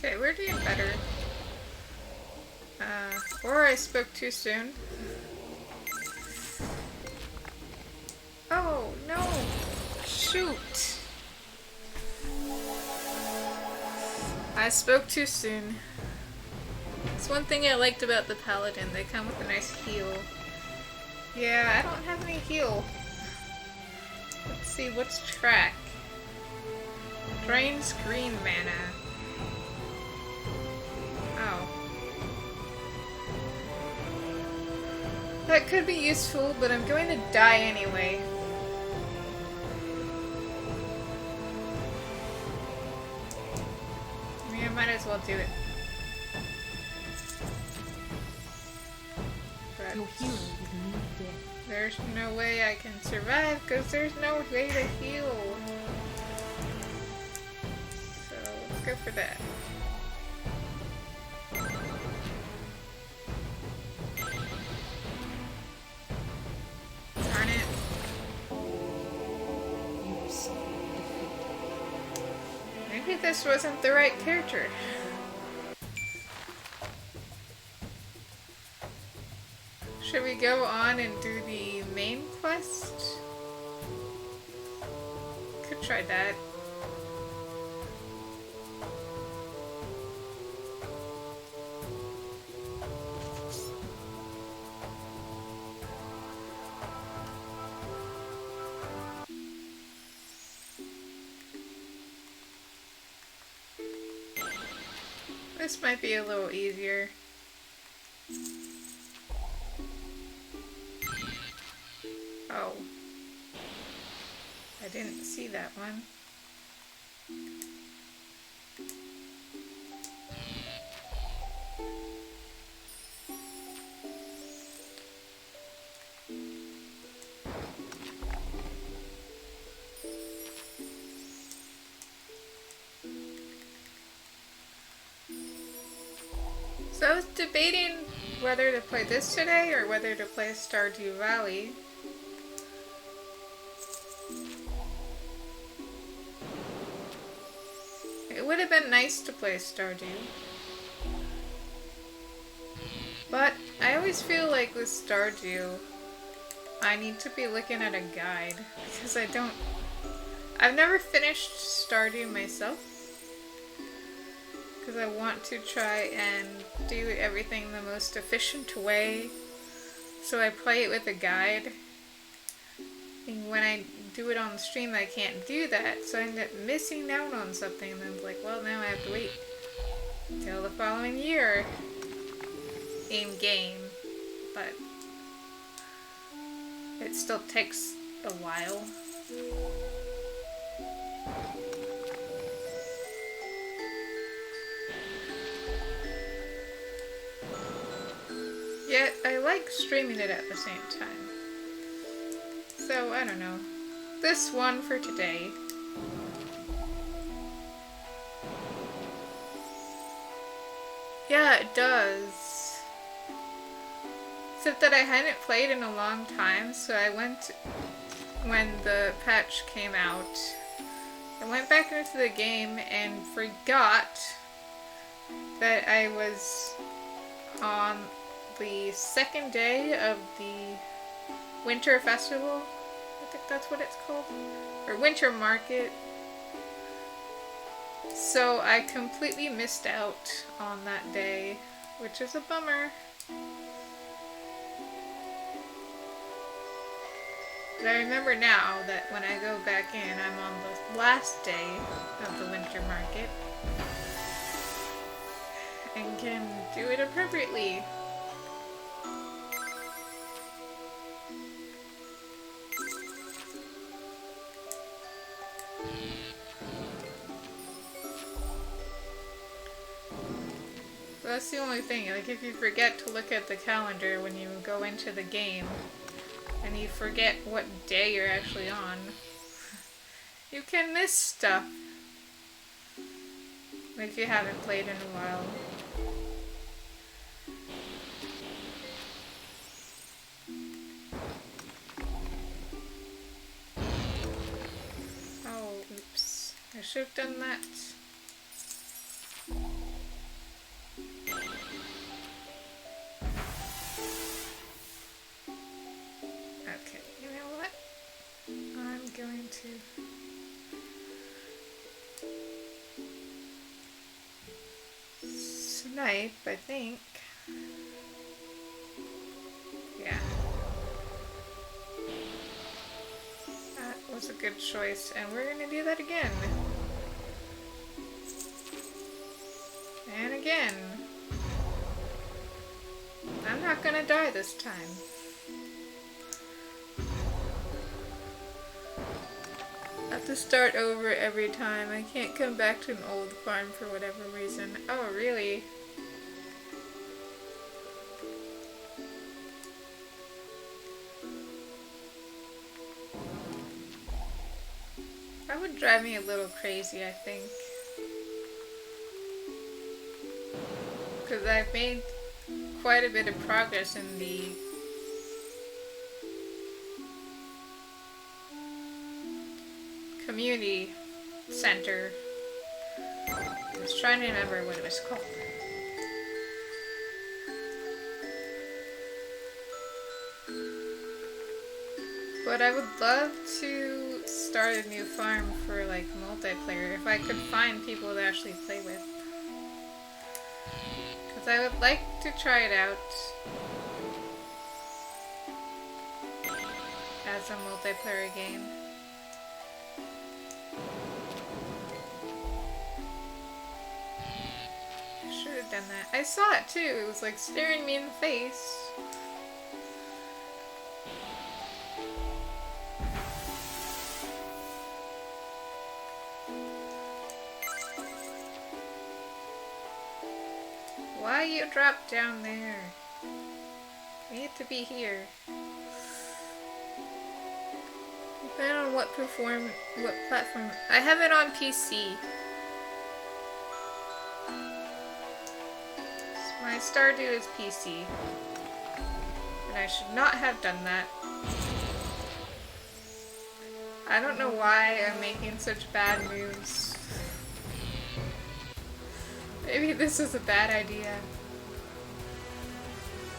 Okay, we're doing better. Or I spoke too soon. Oh, no! Shoot! I spoke too soon. It's one thing I liked about the Paladin. They come with a nice heal. Yeah, I don't have any heal. Let's see, what's track? Drains green mana. Oh. That could be useful, but I'm going to die anyway. I mean, I might as well do it. But
Your hero is near death.
there's no way I can survive because there's no way to heal. So let's go for that. Darn it.
You suffer defeat.
Maybe this wasn't the right character. Should we go on and do the main quest? Could try that. This might be a little easier. Oh. I didn't see that one. So I was debating whether to play this today or whether to play Stardew Valley. It would have been nice to play Stardew. But I always feel like with Stardew, I need to be looking at a guide because I've never finished Stardew myself. Because I want to try and do everything the most efficient way. So I play it with a guide. And when I do it on the stream, I can't do that. So I end up missing out on something. And then it's like, well, now I have to wait till the following year in game. But it still takes a while. Yet, I like streaming it at the same time. So, I don't know. This one for today. Yeah, it does. Except that I hadn't played in a long time, so I went when the patch came out. I went back into the game and forgot that I was on the second day of the Winter Festival. I think that's what it's called. Or Winter Market. So I completely missed out on that day, which is a bummer. But I remember now that when I go back in, I'm on the last day of the Winter Market. And can do it appropriately. That's the only thing, like if you forget to look at the calendar when you go into the game, and you forget what day you're actually on, you can miss stuff. If you haven't played in a while. Oh, oops. I should have done that. Okay, you know what? I'm going to... snipe, I think. Yeah. That was a good choice, and we're gonna do that again. And again. I'm not gonna die this time. I have to start over every time. I can't come back to an old farm for whatever reason. Oh, really? That would drive me a little crazy, I think. Because I've made quite a bit of progress in the community center. I was trying to remember what it was called. But I would love to start a new farm for like multiplayer if I could find people to actually play with. Because I would like to try it out as a multiplayer game. Should done that. I saw it too. It was like staring me in the face. Why you dropped down there? I need to be here. Depending on what platform. I have it on PC. My Stardew is PC. And I should not have done that. I don't know why I'm making such bad moves. Maybe this is a bad idea.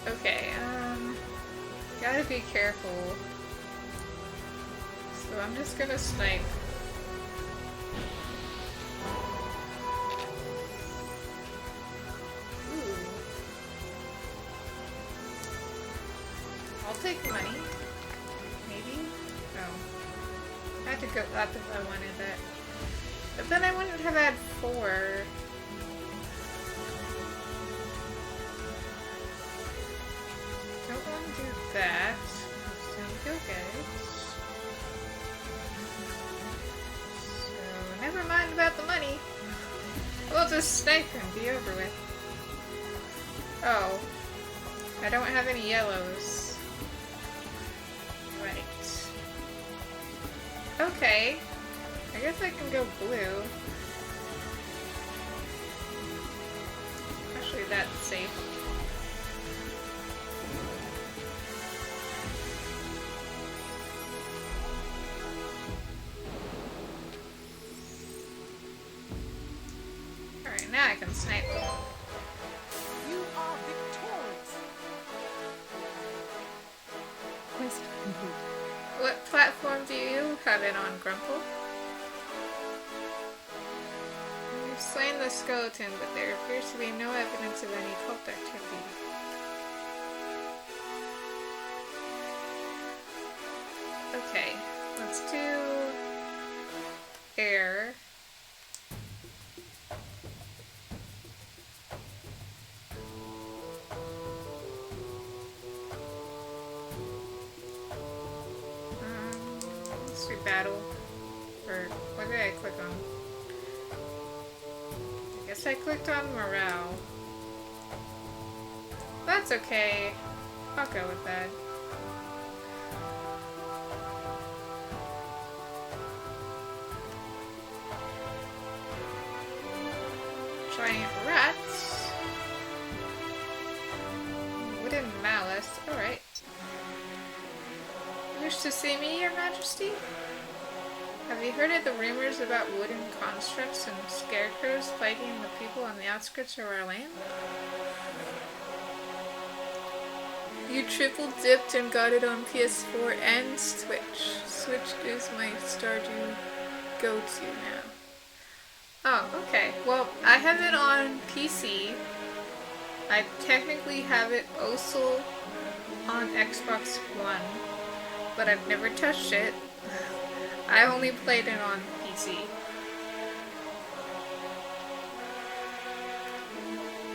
Okay, gotta be careful. So I'm just gonna snipe. Ooh. I'll take money. Maybe? No. I had to go up if I wanted that. But then I wouldn't have had 4. Don't want to do that. So you'll get it. So never mind about the money. We'll just snipe and be over with. Oh. I don't have any yellows. Right. Okay. I guess I can go blue. Actually, that's safe. Alright, now I can snipe.
You are victorious. Quest complete.
What platform do you have it on, Grumple? You've slain the skeleton, but there appears to be no evidence of any cult activity. Okay, let's do air. Let's do battle. Or what did I click on? I guess I clicked on morale. That's okay. I'll go with that. Giant rats. Wooden malice. Alright. Wish to see me, Your Majesty? Have you heard of the rumors about wooden constructs and scarecrows plaguing the people on the outskirts of our land? You triple dipped and got it on PS4 and Switch. Switch is my Stardew go-to now. Oh, okay. Well, I have it on PC. I technically have it also on Xbox One, but I've never touched it. I only played it on PC.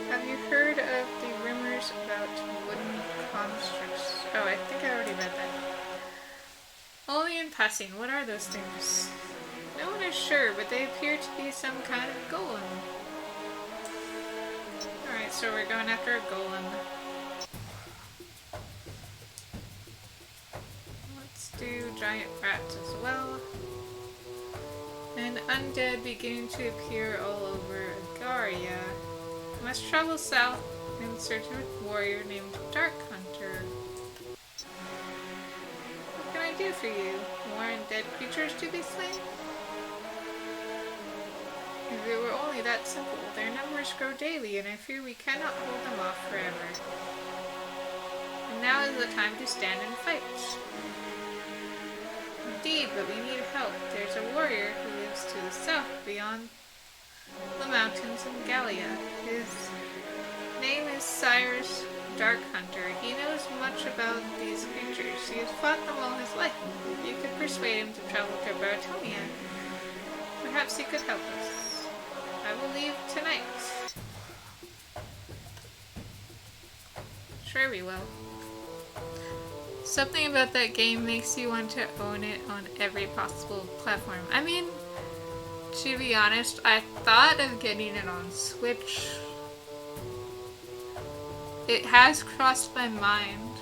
Have you heard of the rumors about wooden constructs? Oh, I think I already read that. Only in passing. What are those things? No one is sure, but they appear to be some kind of golem. Alright, so we're going after a golem. Let's do giant rats as well. And undead beginning to appear all over Agaria. Must travel south in search of a warrior named Dark Hunter. What can I do for you? More undead creatures to be slain? If it were only that simple, their numbers grow daily, and I fear we cannot hold them off forever. And now is the time to stand and fight. Indeed, but we need help. There's a warrior who lives to the south, beyond the mountains in Gallia. His name is Cyrus Dark Hunter. He knows much about these creatures. He has fought them all his life. If you could persuade him to travel to Baratonia, perhaps he could help us. I will leave tonight. Sure we will. Something about that game makes you want to own it on every possible platform. I mean, to be honest, I thought of getting it on Switch. It has crossed my mind.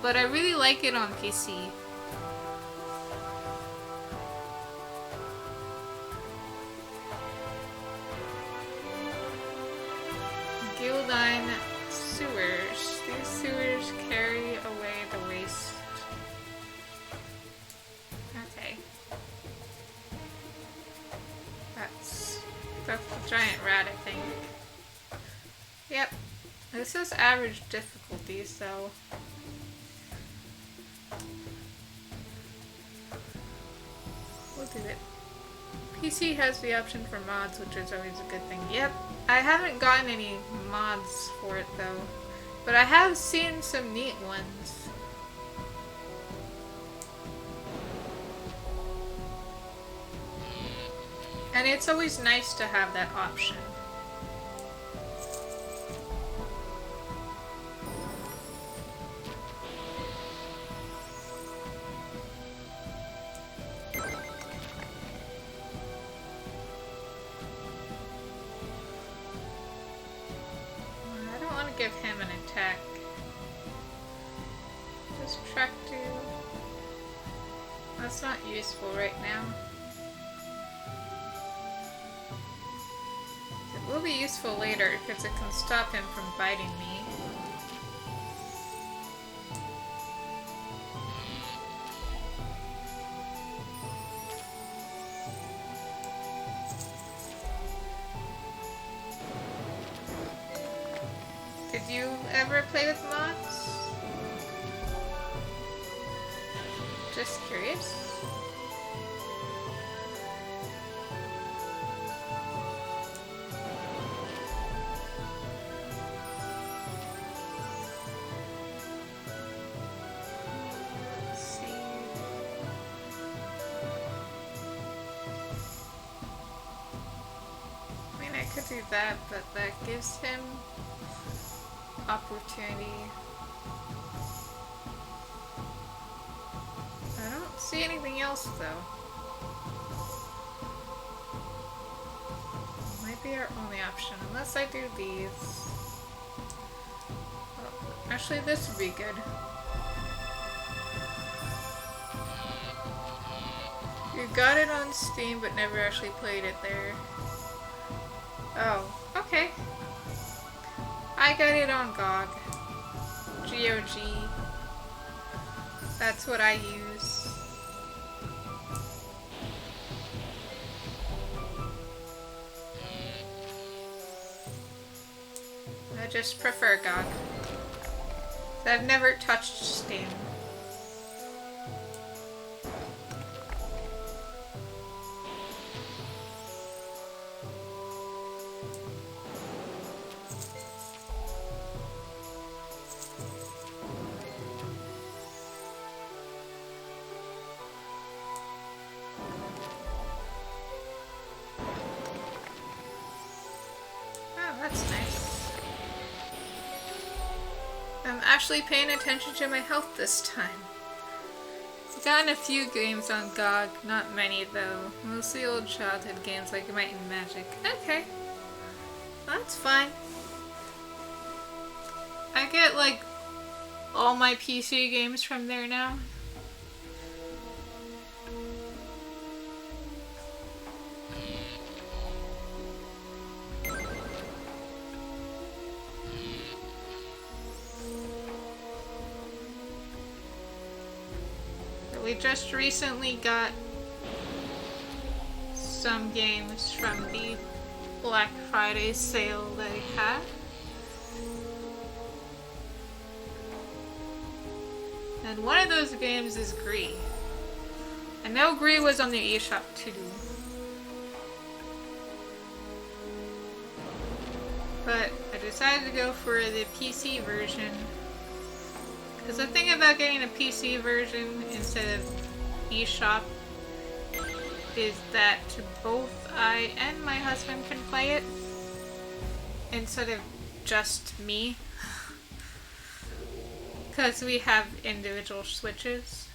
But I really like it on PC. Gildine sewers. These sewers carry away the waste. Okay. That's the giant rat, I think. Yep. This is average difficulty, so... we'll do it. PC has the option for mods, which is always a good thing. Yep. I haven't gotten any mods for it, though. But I have seen some neat ones. And it's always nice to have that option. I don't want to give him an attack. Distracto. That's not useful right now. It will be useful later because it can stop him from biting me. Did you ever play with mods? Just curious. Let's see. I mean, I could do that, but that gives him opportunity. I don't see anything else though. Might be our only option, unless I do these. Oh, actually, this would be good. You got it on Steam, but never actually played it there. Oh, okay. I got it on GOG. GOG. That's what I use. I just prefer GOG. I've never touched Steam. That's nice. I'm actually paying attention to my health this time. I've gotten a few games on GOG, not many though. Mostly old childhood games like Might and Magic. Okay. That's fine. I get like all my PC games from there now. We just recently got some games from the Black Friday sale they had. And one of those games is Gree. I know Gree was on the eShop too. But I decided to go for the PC version. Because the thing about getting a PC version instead of eShop is that both I and my husband can play it instead of just me. Because we have individual switches.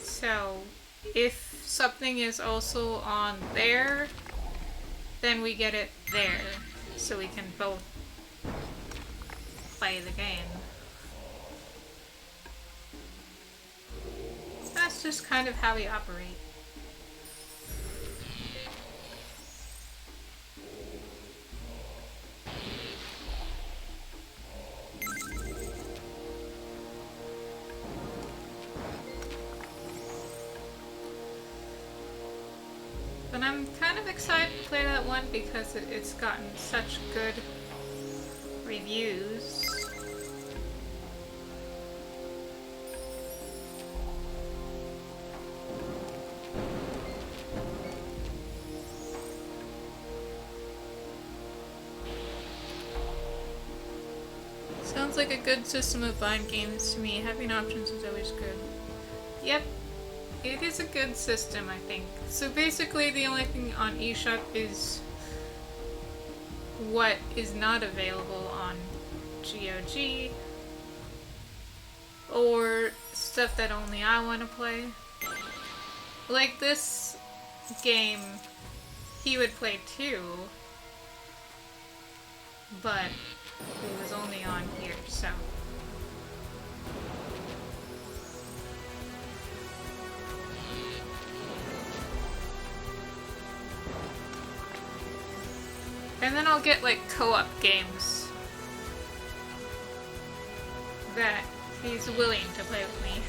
So, if something is also on there, then we get it there. So we can both play the game. That's just kind of how we operate. But I'm kind of excited to play that one because it's gotten such good reviews. Sounds like a good system of buying games to me. Having options is always good. Yep. It is a good system, I think. So basically the only thing on eShop is what is not available on GOG, or stuff that only I want to play. Like this game, he would play too, but it was only on here, so. And then I'll get like co-op games that he's willing to play with me.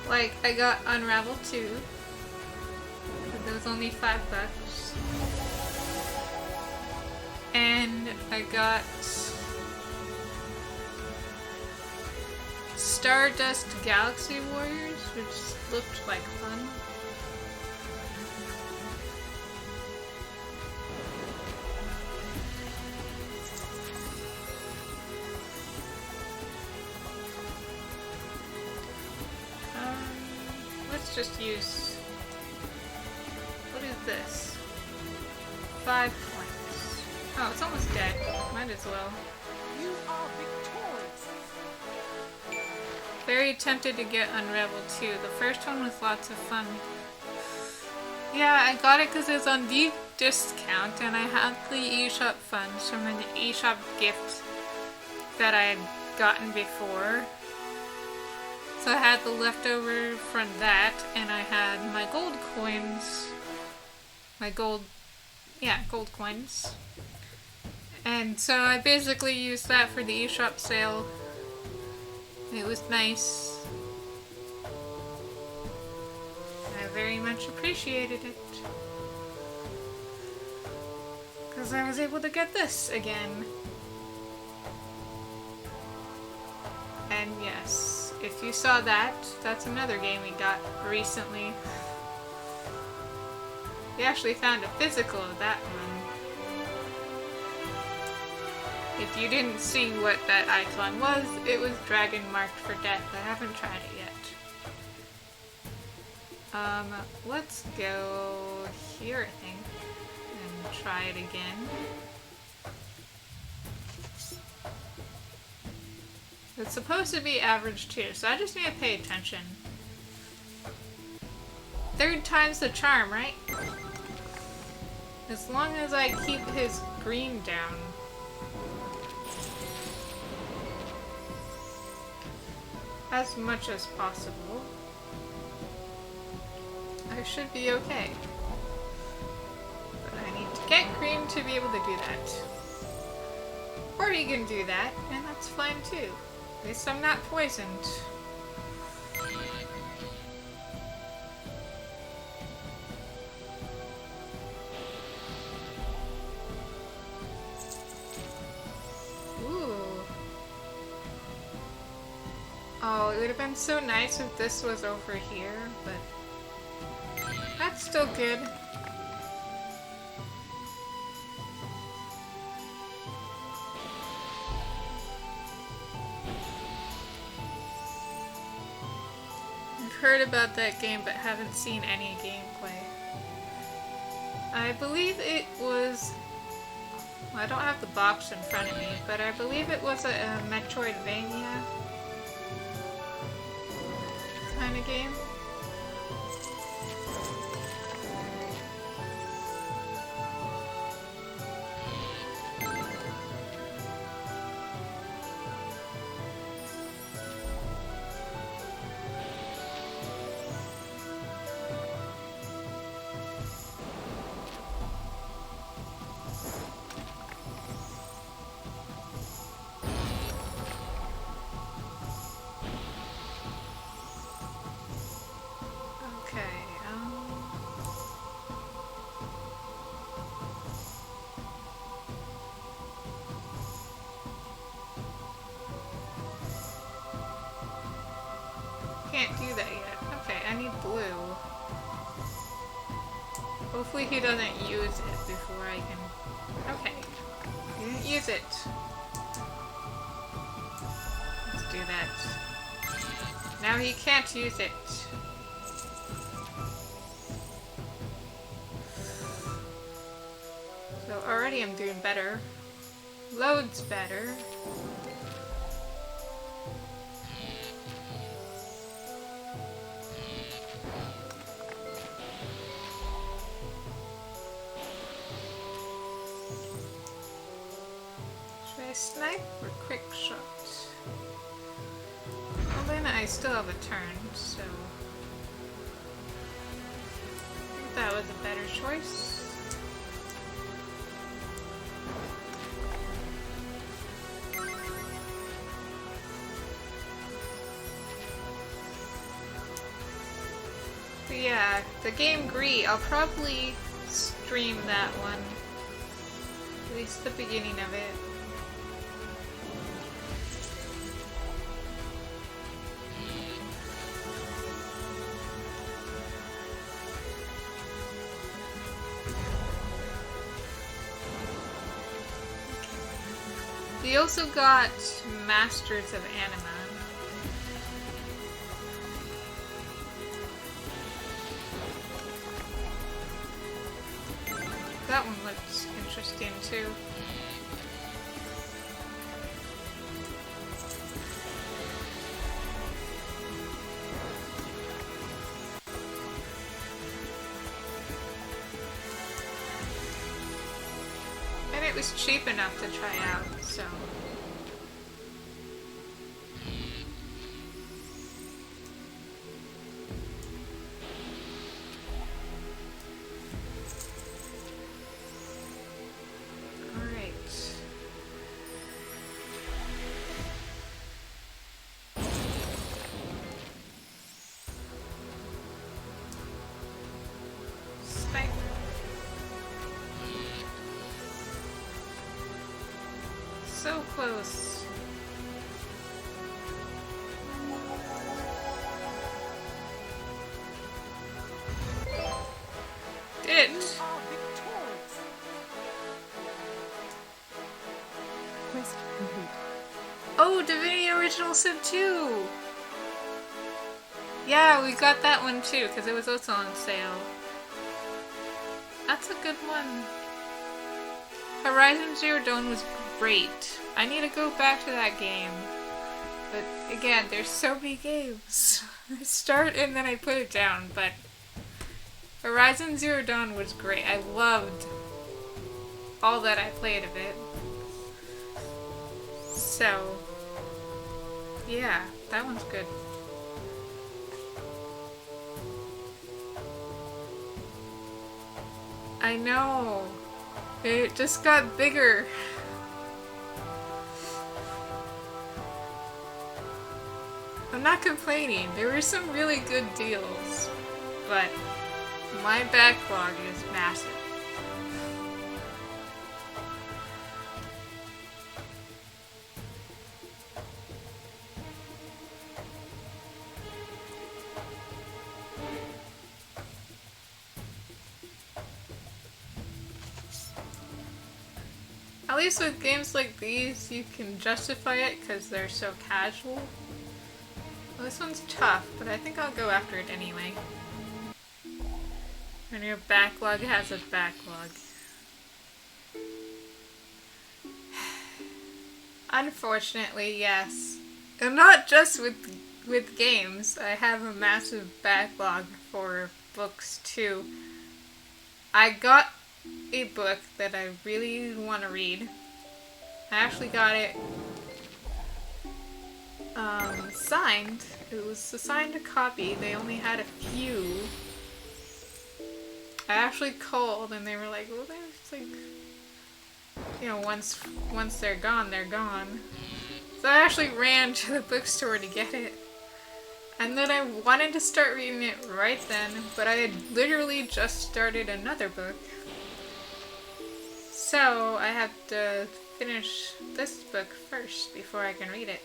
Like, I got Unravel 2. It was only $5. And I got Stardust Galaxy Warriors, which looked like fun. Let's just use, what is this? 5 points. Oh, it's almost dead. Might as well.
You are victorious.
Very tempted to get Unravel 2. The first one was lots of fun. Yeah, I got it because it was on deep discount and I had the eShop funds from an eShop gift that I had gotten before. So I had the leftover from that, and I had my gold coins. Gold coins. And so I basically used that for the eShop sale. It was nice. I very much appreciated it. Because I was able to get this again. And yes, if you saw that, that's another game we got recently. We actually found a physical of that one. If you didn't see what that icon was, it was Dragon Marked for Death. I haven't tried it yet. Let's go here, I think, and try it again. It's supposed to be average too, so I just need to pay attention. 3rd time's the charm, right? As long as I keep his green down. As much as possible. I should be okay. But I need to get green to be able to do that. Or he can do that, and that's fine too. At least I'm not poisoned. Ooh. Oh, it would have been so nice if this was over here, but that's still good. heard about that game but haven't seen any gameplay. I believe it was... Well, I don't have the box in front of me, but I believe it was a Metroidvania kind of game. Can't do that yet. Okay, I need blue. Hopefully he doesn't use it before I can... Okay. He didn't use it. Let's do that. Now he can't use it. So already I'm doing better. Loads better. Snipe or quick shot? Well, then I still have a turn, so I think that was a better choice. But yeah, the game Gree, I'll probably stream that one. At least the beginning of it. We also got Masters of Anima. That one looks interesting too. And it was cheap enough to try out, so... So close. Did it.
Quest complete.
Oh, Divinity Original Sin 2! Yeah, we got that one too, because it was also on sale. That's a good one. Horizon Zero Dawn was great. I need to go back to that game. But again, there's so many games. I start and then I put it down, but Horizon Zero Dawn was great. I loved all that I played of it. So, yeah, that one's good. I know. It just got bigger. I'm not complaining. There were some really good deals, but my backlog is massive. At least with games like these, you can justify it because they're so casual. Well, this one's tough, but I think I'll go after it anyway. And your backlog has a backlog. Unfortunately, yes. And not just with games. I have a massive backlog for books too. I got a book that I really want to read. I actually got it signed. It was a signed copy. They only had a few. I actually called and they were like, well, there's like, you know, once they're gone, they're gone. So I actually ran to the bookstore to get it. And then I wanted to start reading it right then, but I had literally just started another book. So I have to finish this book first before I can read it.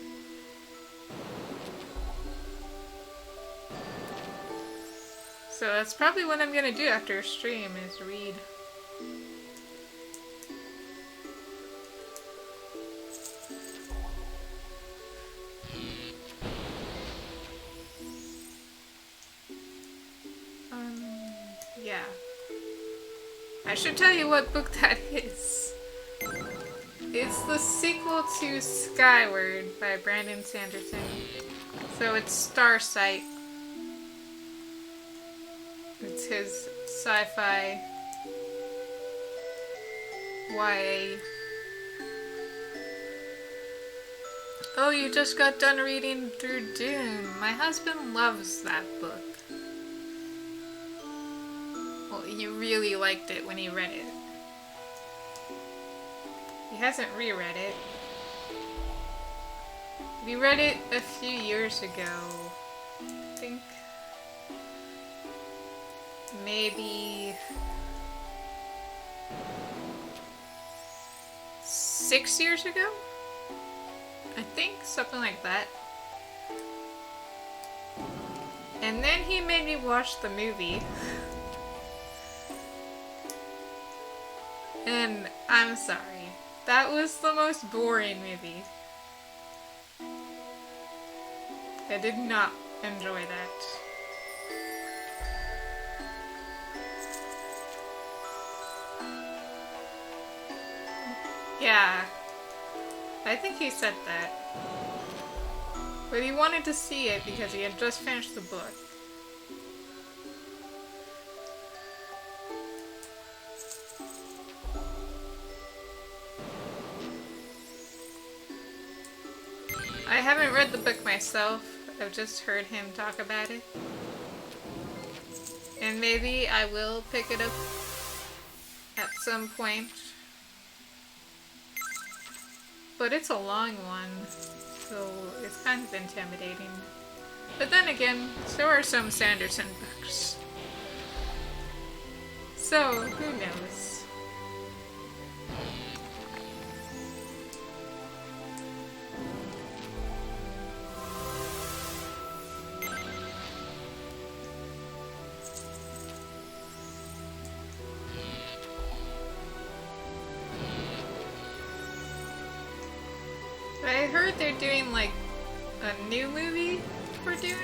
So that's probably what I'm gonna do after a stream, is read. Yeah. I should tell you what book that is. It's the sequel to Skyward by Brandon Sanderson. So it's Starsight. It's his sci-fi YA. Oh, you just got done reading through Dune. My husband loves that book. Well, he really liked it when he read it. He hasn't reread it. We read it a few years ago, I think. Maybe 6 years ago? I think, something like that. And then he made me watch the movie. And I'm sorry. That was the most boring movie. I did not enjoy that. Yeah, I think he said that. But he wanted to see it because he had just finished the book. I haven't read the book myself, I've just heard him talk about it. And maybe I will pick it up at some point. But it's a long one, so it's kind of intimidating. But then again, so are some Sanderson books. So, who knows? I heard they're doing like a new movie for Dune?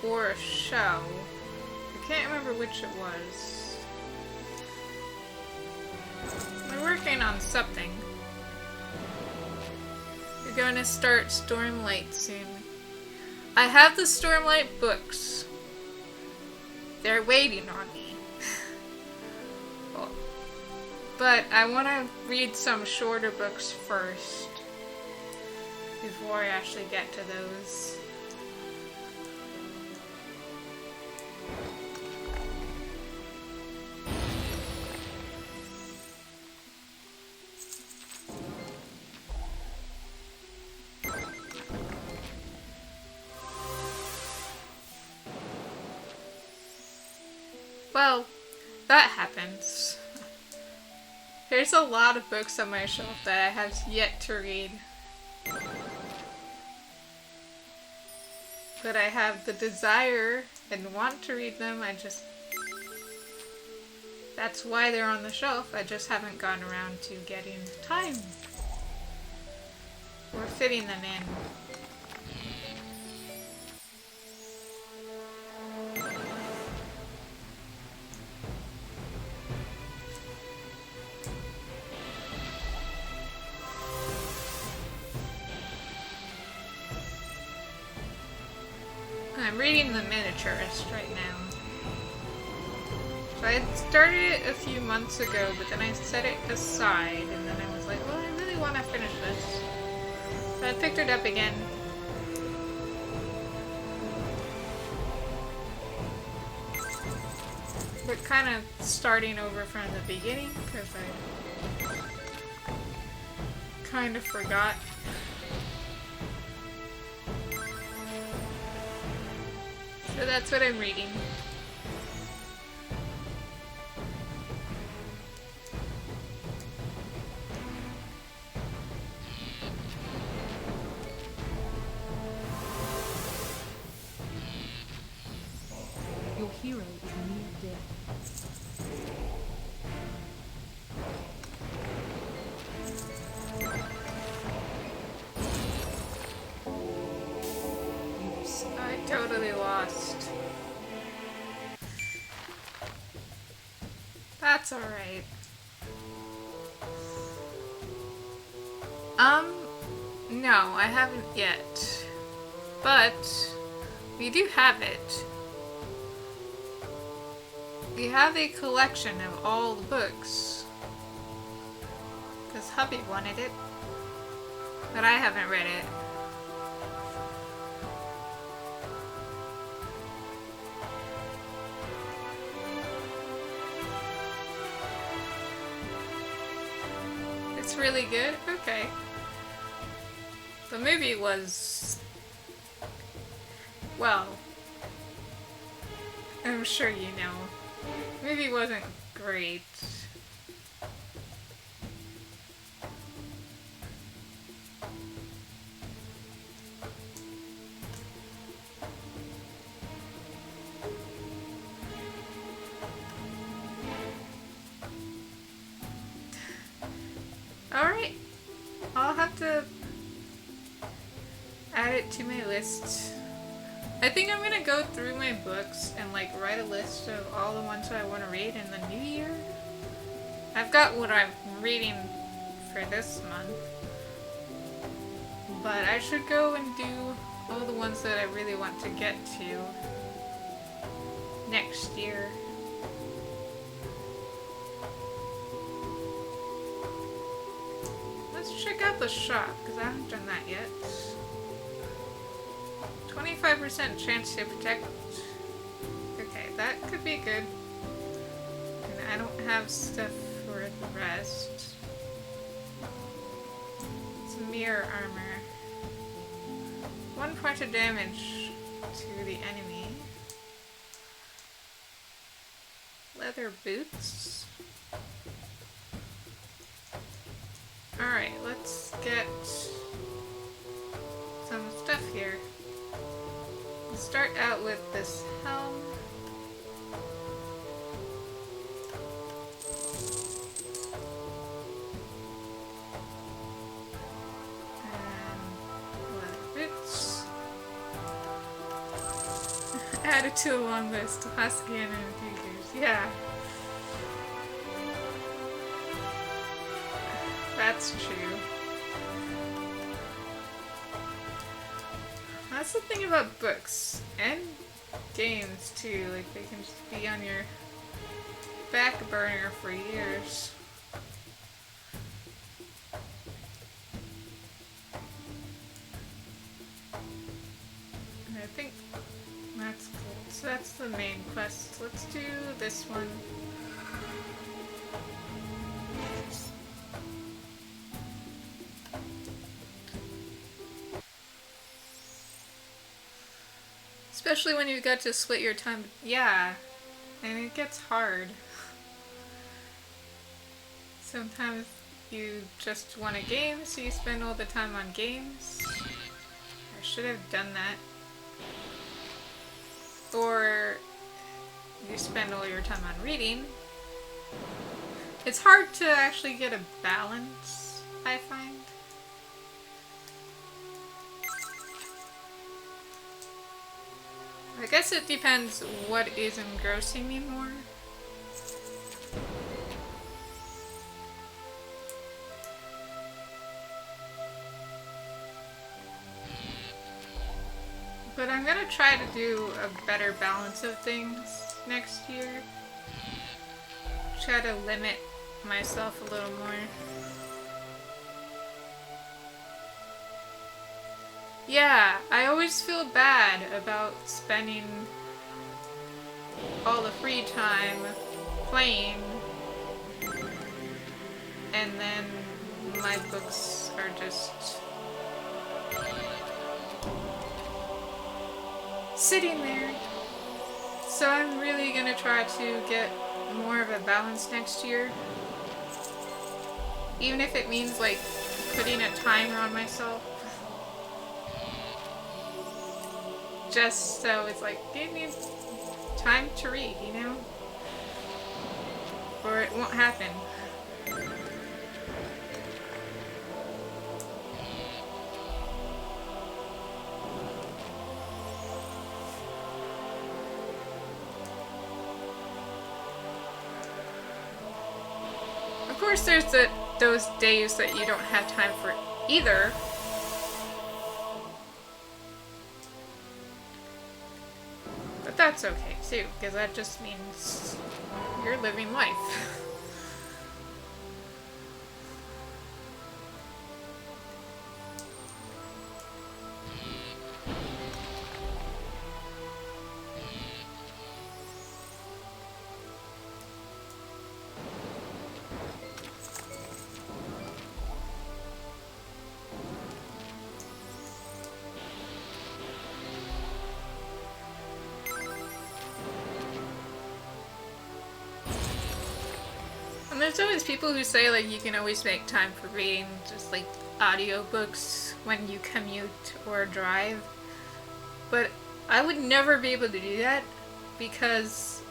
Or a show. I can't remember which it was. They're working on something. We're going to start Stormlight soon. I have the Stormlight books. They're waiting on me. But I want to read some shorter books first before I actually get to those. Well, that happens. There's a lot of books on my shelf that I have yet to read. But I have the desire and want to read them, that's why they're on the shelf. I just haven't gotten around to getting the time or fitting them in. I'm reading The Miniaturist right now. So I had started it a few months ago, but then I set it aside, and then I was like, well, I really want to finish this. So I picked it up again. But kind of starting over from the beginning, because I kind of forgot. So that's what I'm reading.
Your hero is near death.
I totally lost. That's alright. No, I haven't yet. But we do have it. We have a collection of all the books. Because hubby wanted it. But I haven't read it. It's really good? Okay. The movie was... well... I'm sure you know. The movie wasn't great. Alright. I'll have to add it to my list. I think I'm gonna go through my books and like write a list of all the ones that I want to read in the new year. I've got what I'm reading for this month. But I should go and do all the ones that I really want to get to next year. Let's check out the shop, because I haven't done that yet. 25% chance to protect. Okay, that could be good. And I don't have stuff for the rest. It's mirror armor. 1 point of damage to the enemy. Leather boots. Alright, let's get some stuff here. We'll start out with this helm. And leather boots. Added to a long list. Husky and enthusiasts. Yeah. That's true. That's the thing about books and games too, like they can just be on your back burner for years. And I think that's cool. So that's the main quest. Let's do this one. Especially when you got to split your time. Yeah, and it gets hard. Sometimes you just want a game, so you spend all the time on games. I should have done that. Or you spend all your time on reading. It's hard to actually get a balance, I find. I guess it depends what is engrossing me more. But But I'm gonna try to do a better balance of things next year. Try to limit myself a little more. Yeah, I always feel bad about spending all the free time playing, and then my books are just sitting there. So I'm really gonna try to get more of a balance next year. Even if it means like putting a timer on myself. Just so it's like, give me time to read, you know? Or it won't happen. Of course, there's those days that you don't have time for either. But that's okay too, because that just means you're living life. And there's always people who say like you can always make time for reading just like audiobooks when you commute or drive. But I would never be able to do that because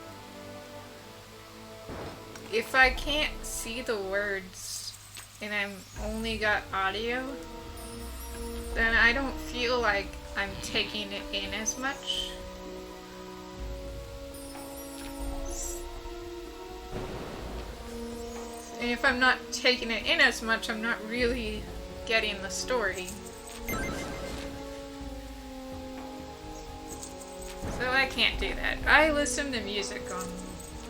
if I can't see the words and I'm only got audio, then I don't feel like I'm taking it in as much. And if I'm not taking it in as much, I'm not really getting the story. So I can't do that. I listen to music on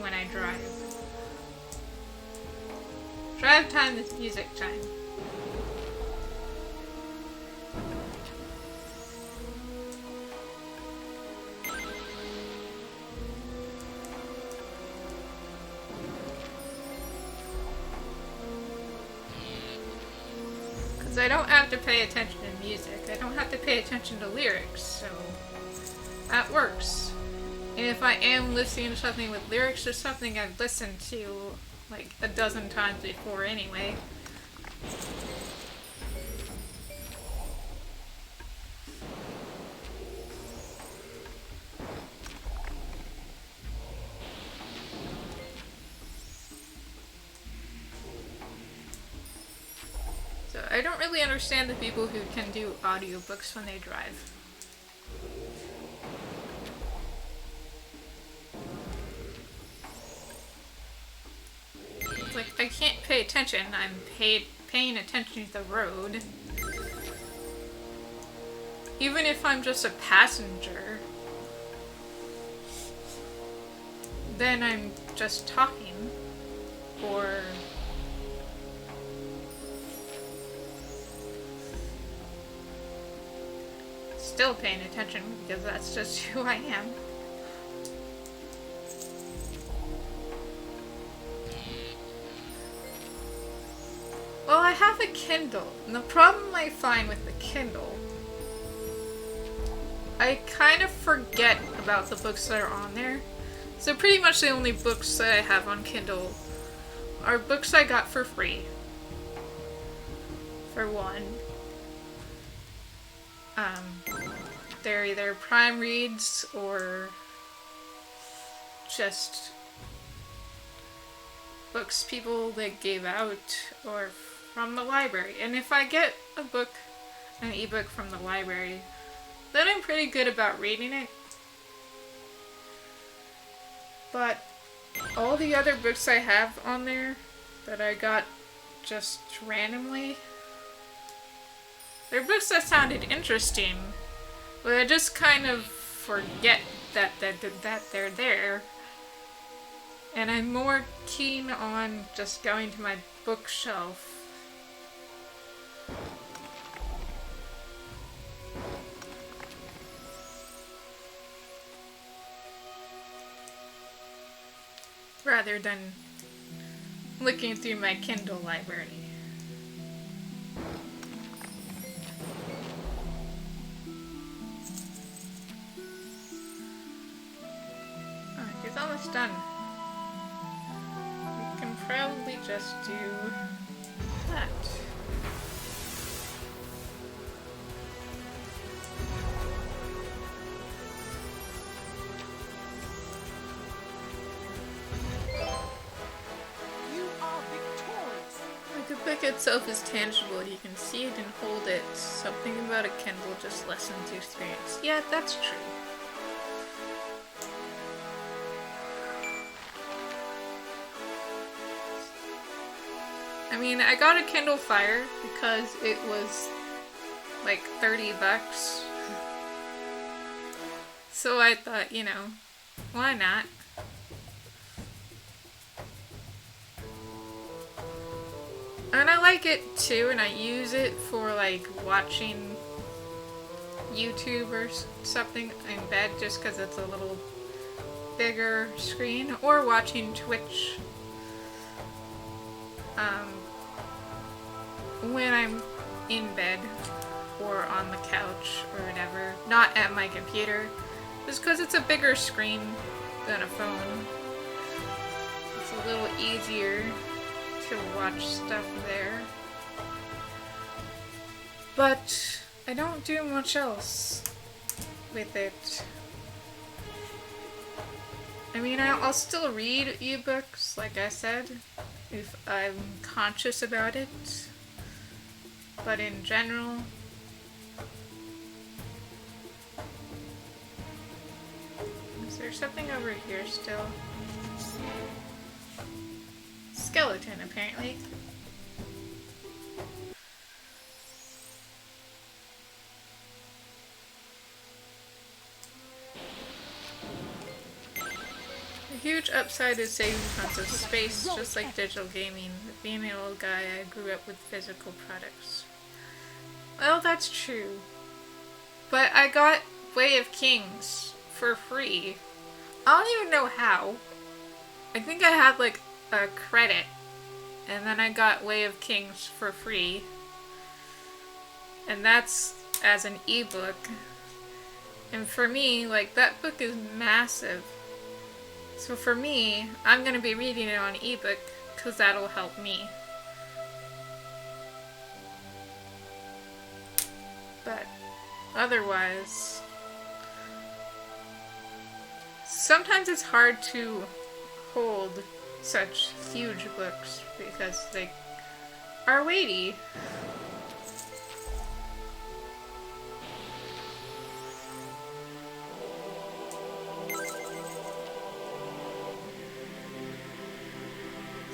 when I drive. Drive time is music time. I don't have to pay attention to music. I don't have to pay attention to lyrics, so that works. And if I am listening to something with lyrics, it's something I've listened to like a dozen times before anyway. I don't really understand the people who can do audiobooks when they drive. It's like, I can't pay attention. I'm paying attention to the road. Even if I'm just a passenger, then I'm just talking. Or still paying attention because that's just who I am. Well, I have a Kindle, and the problem I find with the Kindle, I kind of forget about the books that are on there. So pretty much the only books that I have on Kindle are books I got for free. For one. They're either Prime Reads or just books people that gave out or from the library. And if I get a book, an ebook from the library, then I'm pretty good about reading it. But all the other books I have on there that I got just randomly, they're books that sounded interesting, But I just kind of forget that they're there. And I'm more keen on just going to my bookshelf. Rather than looking through my Kindle library. Oh, he's almost done. We can probably just do that. The book itself is tangible. You can see it and hold it. Something about a Kindle just lessens the experience. Yeah, that's true. I mean, I got a Kindle Fire because it was like $30. So I thought, you know, why not? And I like it too, and I use it for like watching YouTube or something in bed just because it's a little bigger screen, or watching Twitch when I'm in bed or on the couch or whatever, not at my computer, just because it's a bigger screen than a phone. It's a little easier to watch stuff there. But I don't do much else with it. I mean, I'll still read ebooks, like I said, if I'm conscious about it. But in general, is there something over here still? Skeleton, apparently. A huge upside is saving tons of space, just like digital gaming. Being an old guy, I grew up with physical products. Well, that's true. But I got Way of Kings for free. I don't even know how. I think I had like a credit, and then I got Way of Kings for free, and that's as an ebook. And for me, like, that book is massive, so for me, I'm gonna be reading it on ebook because that'll help me. But otherwise, sometimes it's hard to hold such huge books because they are weighty.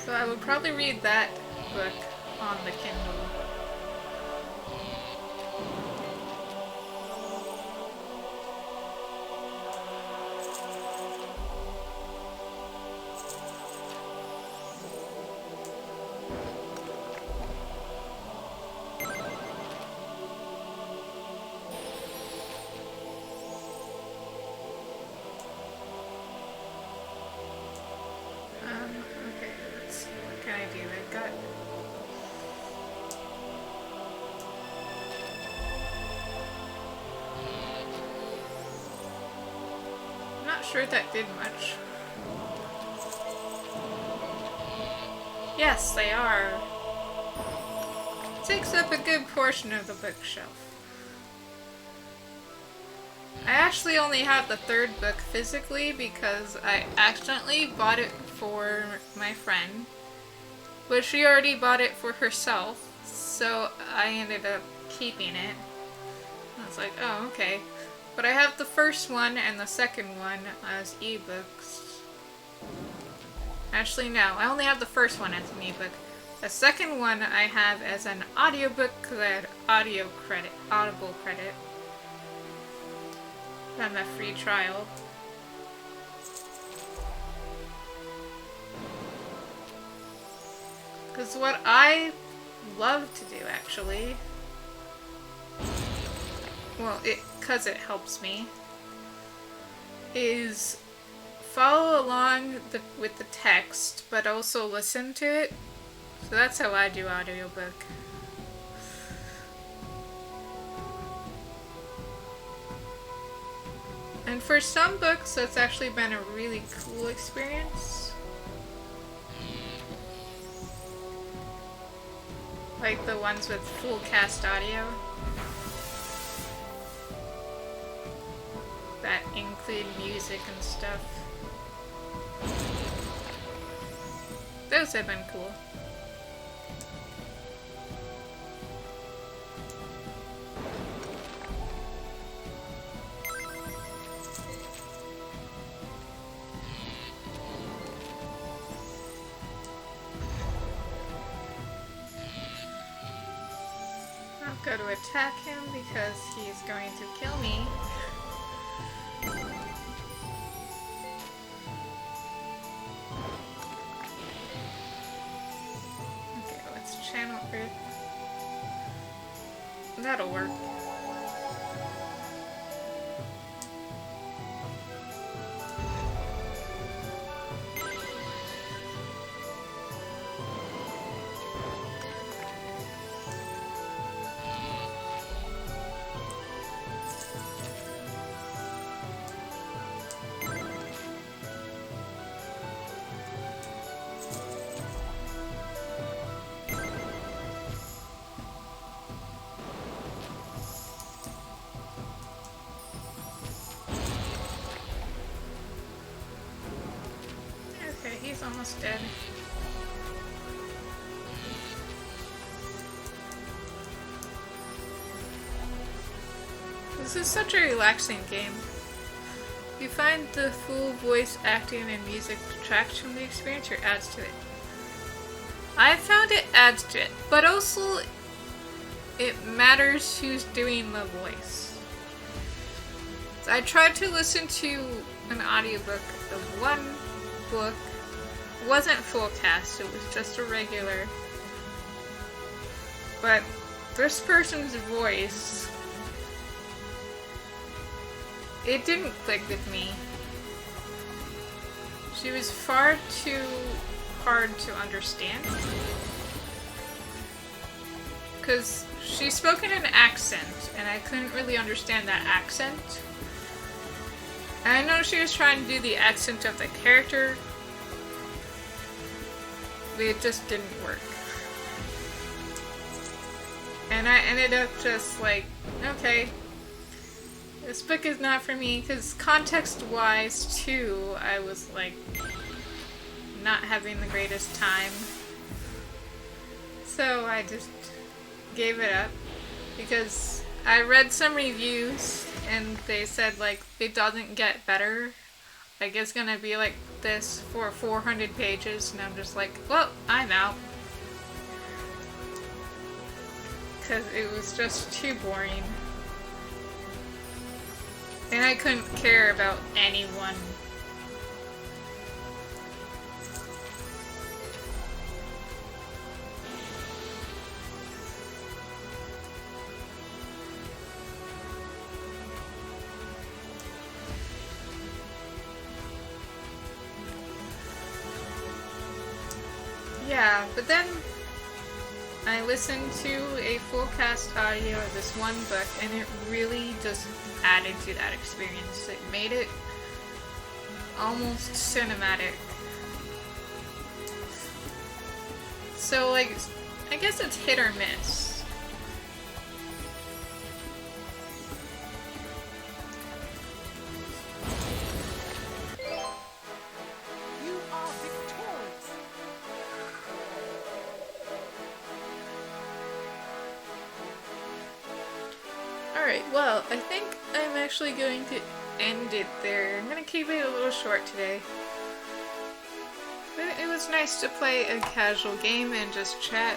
So I would probably read that book on the Kindle. Okay, let's see, what can I do? I've got... I'm not sure that did much. Yes, they are. It takes up a good portion of the bookshelf. I actually only have the third book physically because I accidentally bought it for my friend, but she already bought it for herself, so I ended up keeping it. I was like, oh, okay. But I have the first one and the second one as ebooks. Actually, no, I only have the first one as an ebook. The second one I have as an audiobook because I had audible credit. from a free trial. Because what I love to do, actually, well, because it helps me, is follow along with the text, but also listen to it. So that's how I do audiobook. And for some books, that's actually been a really cool experience. Like the ones with full cast audio. That include music and stuff. Those have been cool. I'll go to attack him because he's going to kill me. Okay, let's channel Earth. That'll work. Okay, he's almost dead. This is such a relaxing game. You find the full voice acting and music detracts from the experience or adds to it? I found it adds to it, but also it matters who's doing the voice. I tried to listen to an audiobook of one book. It wasn't full cast, it was just a regular. But this person's voice, it didn't click with me. She was far too hard to understand. Because she spoke in an accent, and I couldn't really understand that accent. And I know she was trying to do the accent of the character, but it just didn't work. And I ended up just like, okay, this book is not for me, because context-wise, too, I was like, not having the greatest time. So I just gave it up, because I read some reviews, and they said, like, it doesn't get better. Like, it's gonna be like this for 400 pages, and I'm just like, well, I'm out. Because it was just too boring. And I couldn't care about anyone. Yeah, but then I listened to a full cast audio of this one book, and it really just added to that experience. It made it almost cinematic. So, like, I guess it's hit or miss.
You are victorious.
Alright, well, I think I'm actually going to end it there. I'm going to keep it a little short today. But it was nice to play a casual game and just chat.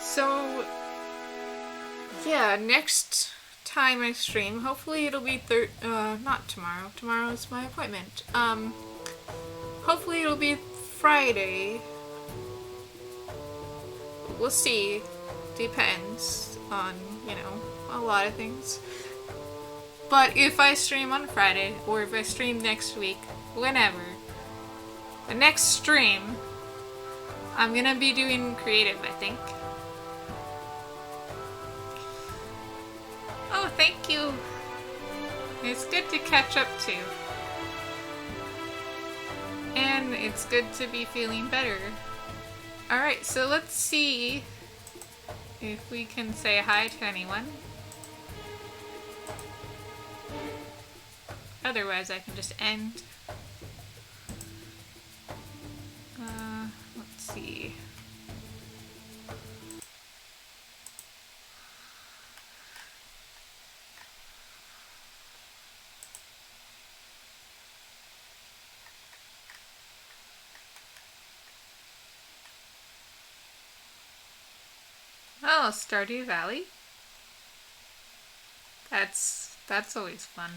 So, yeah, next time I stream. Hopefully it'll be not tomorrow. Tomorrow is my appointment. Hopefully it'll be Friday. We'll see. Depends on, you know, a lot of things. But if I stream on Friday, or if I stream next week, whenever, the next stream, I'm gonna be doing creative, I think. Oh, thank you. It's good to catch up too. And it's good to be feeling better. Alright, so let's see if we can say hi to anyone. Otherwise, I can just end. Let's see. Oh, Stardew Valley. That's always fun.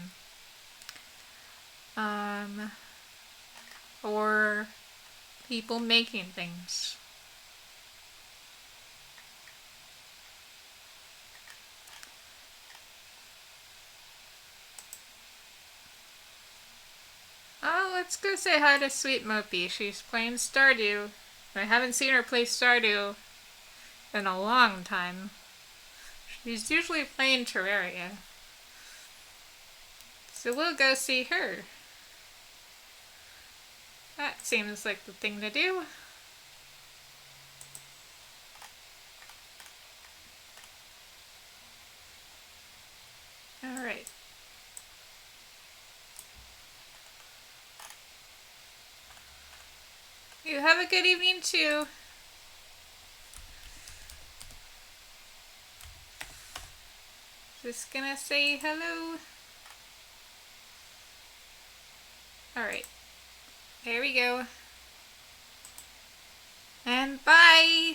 Or people making things. Oh, let's go say hi to Sweet Mopey. She's playing Stardew. I haven't seen her play Stardew in a long time. She's usually playing Terraria. So we'll go see her. That seems like the thing to do. Alright. You have a good evening too. Just gonna say hello. Alright. There we go. And bye!